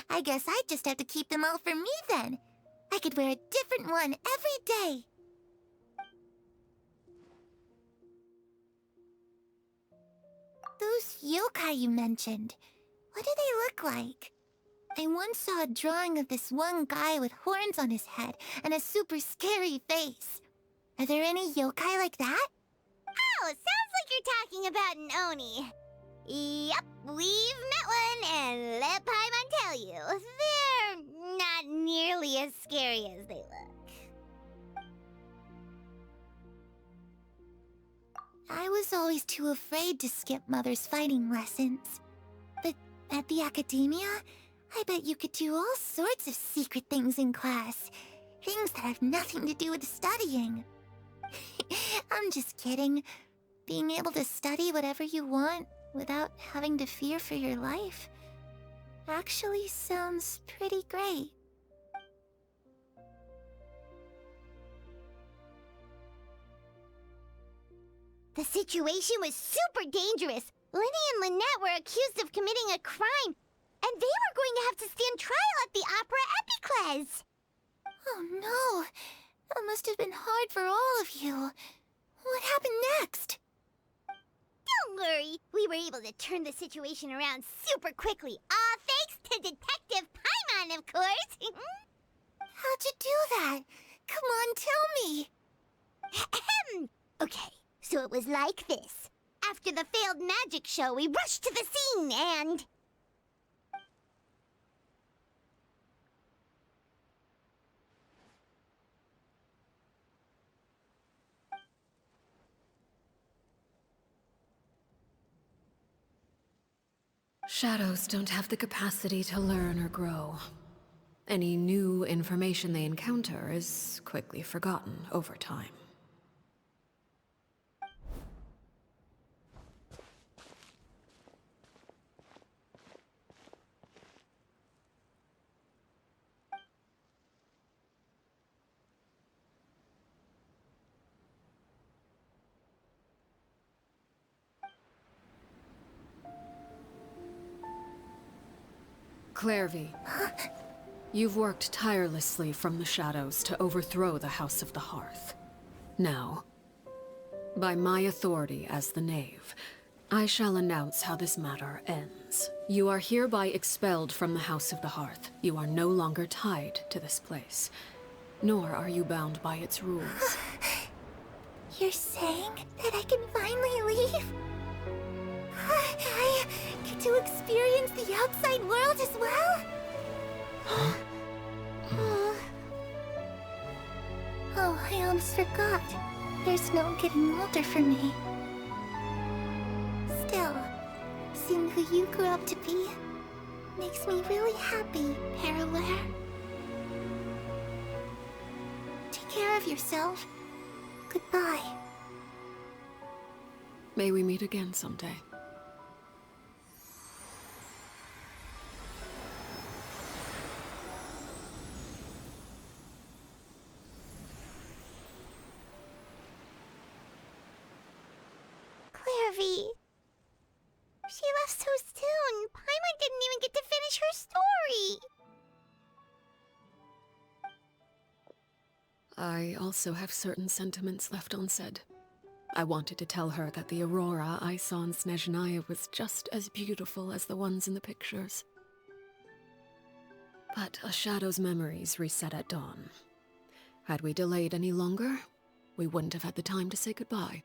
Speaker 9: I guess I'd just have to keep them all for me then. I could wear a different one every day. Those yokai you mentioned, what do they look like? I once saw a drawing of this one guy with horns on his head and a super scary face. Are there any yokai like that?
Speaker 1: Oh, sounds like you're talking about an Oni. Yep, we've met one, and let Pаймон tell you, they're not nearly as scary as they look.
Speaker 9: I was always too afraid to skip Mother's fighting lessons. But at the academia, I bet you could do all sorts of secret things in class. Things that have nothing to do with studying. I'm just kidding. Being able to study whatever you want without having to fear for your life actually sounds pretty great.
Speaker 1: The situation was super dangerous. Lenny and Lynette were accused of committing a crime, and they were going to have to stand trial at the Opera Epicles.
Speaker 9: Oh no! That must have been hard for all of you. What happened next?
Speaker 1: Don't worry, we were able to turn the situation around super quickly. All thanks to Detective Pаймон, of course.
Speaker 9: How'd you do that? Come on, tell me.
Speaker 1: Okay, so it was like this. After the failed magic show, we rushed to the scene and...
Speaker 3: Shadows don't have the capacity to learn or grow. Any new information they encounter is quickly forgotten over time. Clairvy, you've worked tirelessly from the shadows to overthrow the House of the Hearth. Now, by my authority as the Knave, I shall announce how this matter ends. You are hereby expelled from the House of the Hearth. You are no longer tied to this place, nor are you bound by its rules.
Speaker 9: You're saying that I can finally leave? I get to experience the outside world as well? Oh, I almost forgot. There's no getting older for me. Still, seeing who you grew up to be makes me really happy, Paraware. Take care of yourself. Goodbye.
Speaker 3: May we meet again someday.
Speaker 1: Clairvy. She left so soon. Pаймон didn't even get to finish her story.
Speaker 3: I also have certain sentiments left unsaid. I wanted to tell her that the aurora I saw in Snezhnaya was just as beautiful as the ones in the pictures. But a shadow's memories reset at dawn. Had we delayed any longer, we wouldn't have had the time to say goodbye.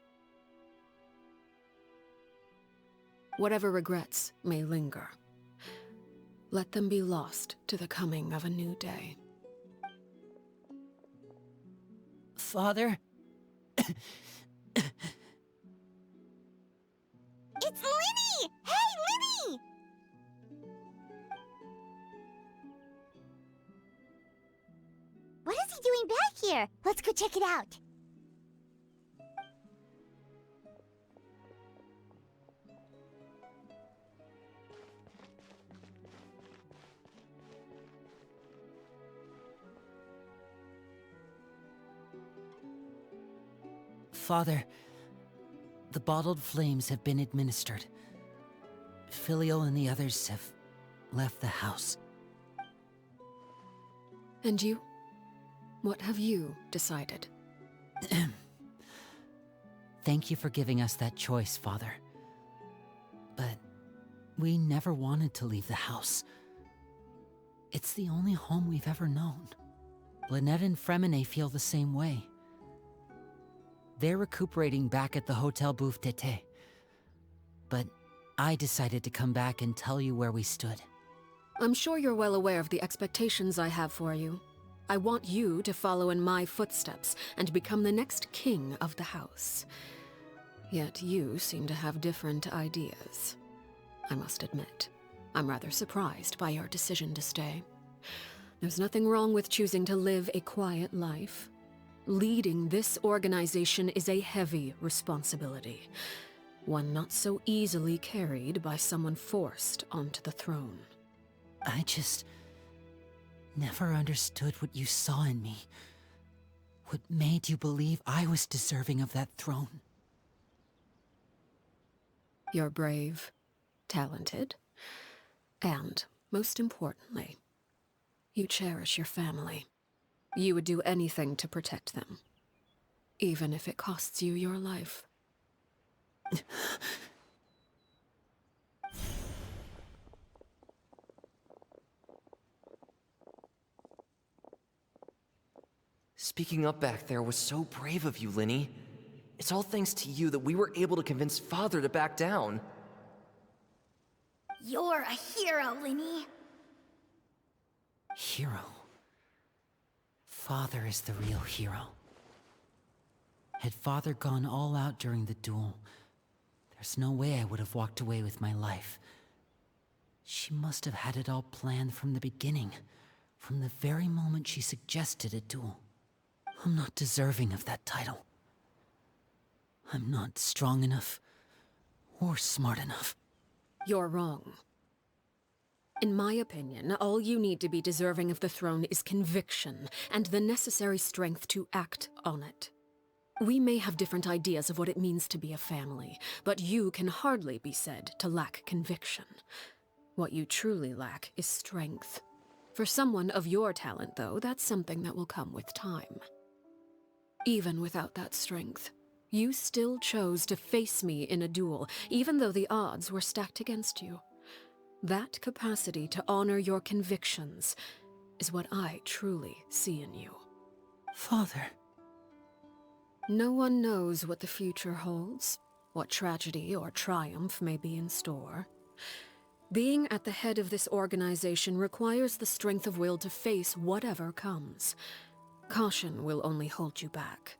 Speaker 3: Whatever regrets may linger, let them be lost to the coming of a new day.
Speaker 2: Father?
Speaker 1: It's Linny! Hey, Linny! What is he doing back here? Let's go check it out.
Speaker 2: Father, the bottled flames have been administered. Filial and the others have left the house.
Speaker 3: And you? What have you decided?
Speaker 2: Thank you for giving us that choice, Father. But we never wanted to leave the house. It's the only home we've ever known. Lynette and Fremine feel the same way. They're recuperating back at the Hotel Bouffe d'été. But I decided to come back and tell you where we stood.
Speaker 3: I'm sure you're well aware of the expectations I have for you. I want you to follow in my footsteps and become the next king of the house. Yet you seem to have different ideas. I must admit, I'm rather surprised by your decision to stay. There's nothing wrong with choosing to live a quiet life. Leading this organization is a heavy responsibility, one not so easily carried by someone forced onto the throne.
Speaker 2: I just never understood what you saw in me. What made you believe I was deserving of that throne?
Speaker 3: You're brave, talented, and, most importantly, you cherish your family. You would do anything to protect them, even if it costs you your life.
Speaker 4: Speaking up back there was so brave of you, Linny. It's all thanks to you that we were able to convince Father to back down.
Speaker 5: You're a hero, Linny.
Speaker 2: Hero? Father is the real hero. Had Father gone all out during the duel, there's no way I would have walked away with my life. She must have had it all planned from the beginning, from the very moment she suggested a duel. I'm not deserving of that title. I'm not strong enough, or smart enough.
Speaker 3: You're wrong. In my opinion, all you need to be deserving of the throne is conviction, and the necessary strength to act on it. We may have different ideas of what it means to be a family, but you can hardly be said to lack conviction. What you truly lack is strength. For someone of your talent, though, that's something that will come with time. Even without that strength, you still chose to face me in a duel, even though the odds were stacked against you. That capacity to honor your convictions is what I truly see in you.
Speaker 2: Father.
Speaker 3: No one knows what the future holds, what tragedy or triumph may be in store. Being at the head of this organization requires the strength of will to face whatever comes. Caution will only hold you back.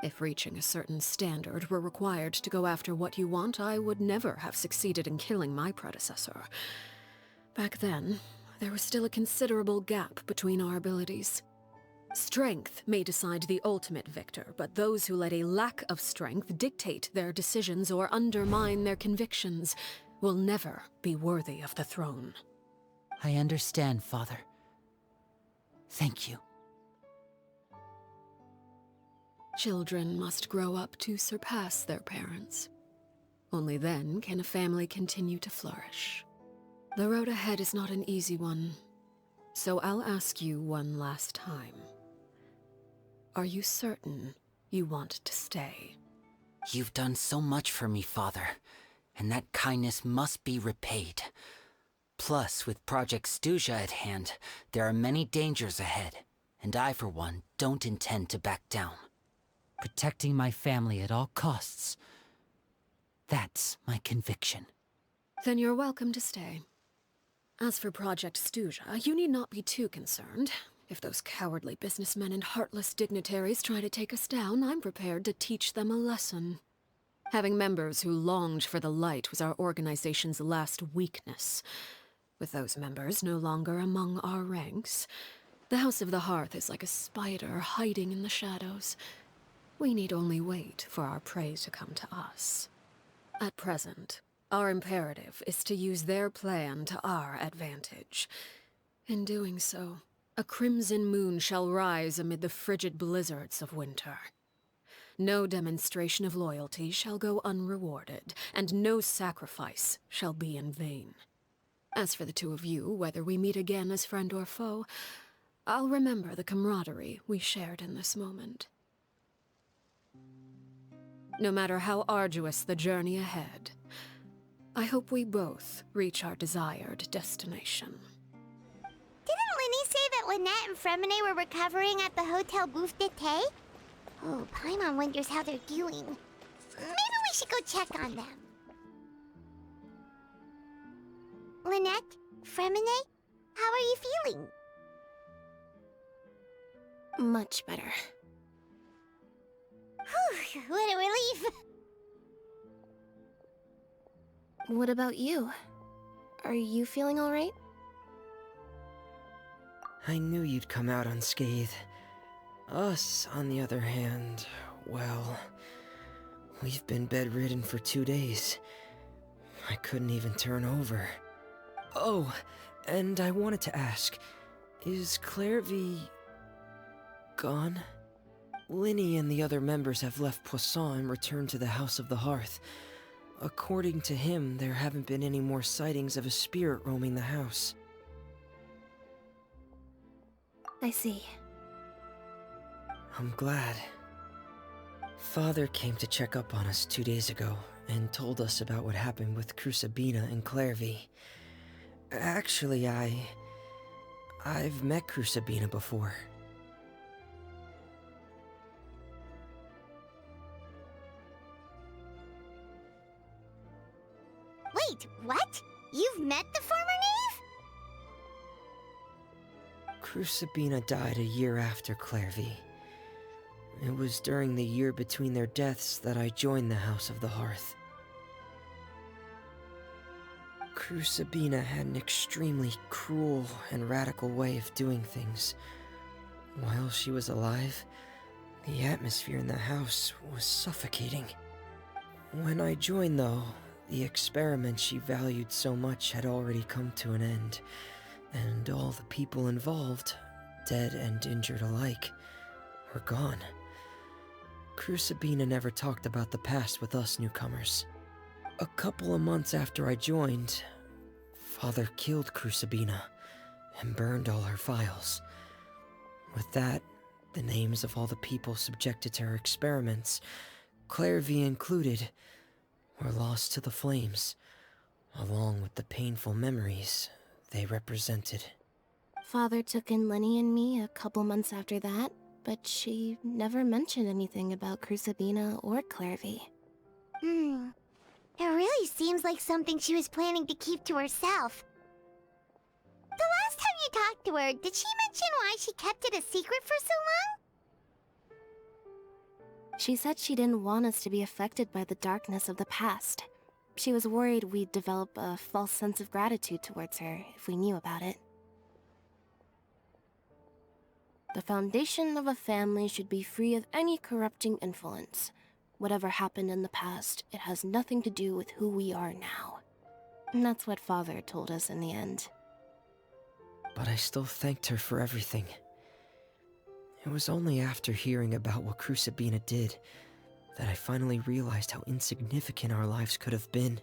Speaker 3: If reaching a certain standard were required to go after what you want, I would never have succeeded in killing my predecessor. Back then, there was still a considerable gap between our abilities. Strength may decide the ultimate victor, but those who let a lack of strength dictate their decisions or undermine their convictions will never be worthy of the throne.
Speaker 2: I understand, Father. Thank you.
Speaker 3: Children must grow up to surpass their parents. Only then can a family continue to flourish. The road ahead is not an easy one, so I'll ask you one last time. Are you certain you want to stay?
Speaker 2: You've done so much for me, Father, and that kindness must be repaid. Plus, with Project Stuja at hand, there are many dangers ahead, and I, for one, don't intend to back down. Protecting my family at all costs. That's my conviction.
Speaker 3: Then you're welcome to stay. As for Project Stuja, you need not be too concerned. If those cowardly businessmen and heartless dignitaries try to take us down, I'm prepared to teach them a lesson. Having members who longed for the light was our organization's last weakness. With those members no longer among our ranks, the House of the Hearth is like a spider hiding in the shadows. We need only wait for our prey to come to us. At present, our imperative is to use their plan to our advantage. In doing so, a crimson moon shall rise amid the frigid blizzards of winter. No demonstration of loyalty shall go unrewarded, and no sacrifice shall be in vain. As for the two of you, whether we meet again as friend or foe, I'll remember the camaraderie we shared in this moment. No matter how arduous the journey ahead, I hope we both reach our desired destination.
Speaker 1: Didn't Linny say that Lynette and Fremine were recovering at the Hotel Booth d'été? Oh, Pаймon wonders how they're doing. Maybe we should go check on them. Lynette, Fremine, how are you feeling?
Speaker 10: Much better.
Speaker 1: Whew, what a relief.
Speaker 10: What about you? Are you feeling all right?
Speaker 8: I knew you'd come out unscathed. Us, on the other hand, well, we've been bedridden for 2 days. I couldn't even turn over. Oh, and I wanted to ask, is Clairvy gone? Linny and the other members have left Pуассон and returned to the House of the Hearth. According to him, there haven't been any more sightings of a spirit roaming the house.
Speaker 10: I see.
Speaker 8: I'm glad. Father came to check up on us 2 days ago and told us about what happened with Crusabina and Clairvy. Actually, I've met Crusabina before.
Speaker 1: Wait, what? You've met the former knave?
Speaker 8: Crusabina died a year after Clairvy. It was during the year between their deaths that I joined the House of the Hearth. Crusabina had an extremely cruel and radical way of doing things. While she was alive, the atmosphere in the house was suffocating. When I joined, though, the experiment she valued so much had already come to an end, and all the people involved, dead and injured alike, were gone. Crusabina never talked about the past with us newcomers. A couple of months after I joined, Father killed Crusabina and burned all her files. With that, the names of all the people subjected to her experiments, Clairvy included, were lost to the flames, along with the painful memories they represented.
Speaker 10: Father took in Linny and me a couple months after that, but she never mentioned anything about Crusabina or Clairvy.
Speaker 1: It really seems like something she was planning to keep to herself. The last time you talked to her, did she mention why she kept it a secret for so long?
Speaker 10: She said she didn't want us to be affected by the darkness of the past. She was worried we'd develop a false sense of gratitude towards her if we knew about it. The foundation of a family should be free of any corrupting influence. Whatever happened in the past, it has nothing to do with who we are now. And that's what Father told us in the end.
Speaker 8: But I still thanked her for everything. It was only after hearing about what Crusabina did that I finally realized how insignificant our lives could have been.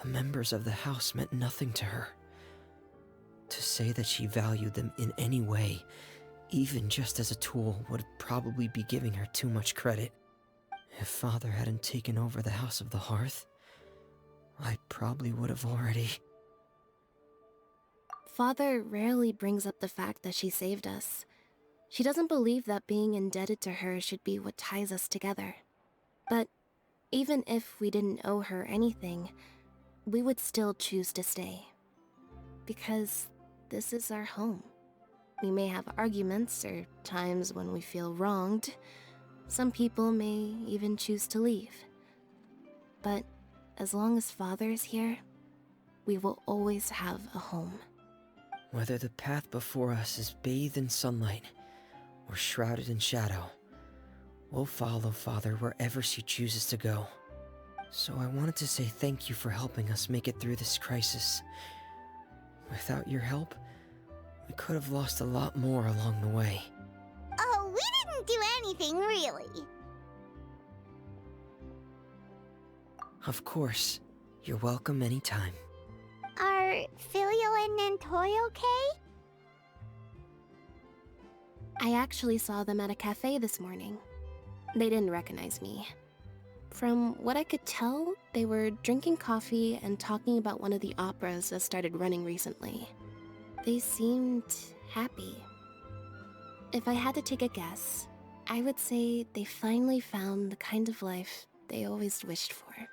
Speaker 8: The members of the house meant nothing to her. To say that she valued them in any way, even just as a tool, would probably be giving her too much credit. If Father hadn't taken over the House of the Hearth, I probably would have already...
Speaker 10: Father rarely brings up the fact that she saved us. She doesn't believe that being indebted to her should be what ties us together. But even if we didn't owe her anything, we would still choose to stay. Because this is our home. We may have arguments or times when we feel wronged. Some people may even choose to leave. But as long as Father is here, we will always have a home.
Speaker 8: Whether the path before us is bathed in sunlight or shrouded in shadow, we'll follow Father wherever she chooses to go. So I wanted to say thank you for helping us make it through this crisis. Without your help, we could have lost a lot more along the way.
Speaker 1: Oh, we didn't do anything, really.
Speaker 8: Of course. You're welcome anytime.
Speaker 1: Are Filio and Nantoy okay?
Speaker 10: I actually saw them at a cafe this morning. They didn't recognize me. From what I could tell, they were drinking coffee and talking about one of the operas that started running recently. They seemed happy. If I had to take a guess, I would say they finally found the kind of life they always wished for.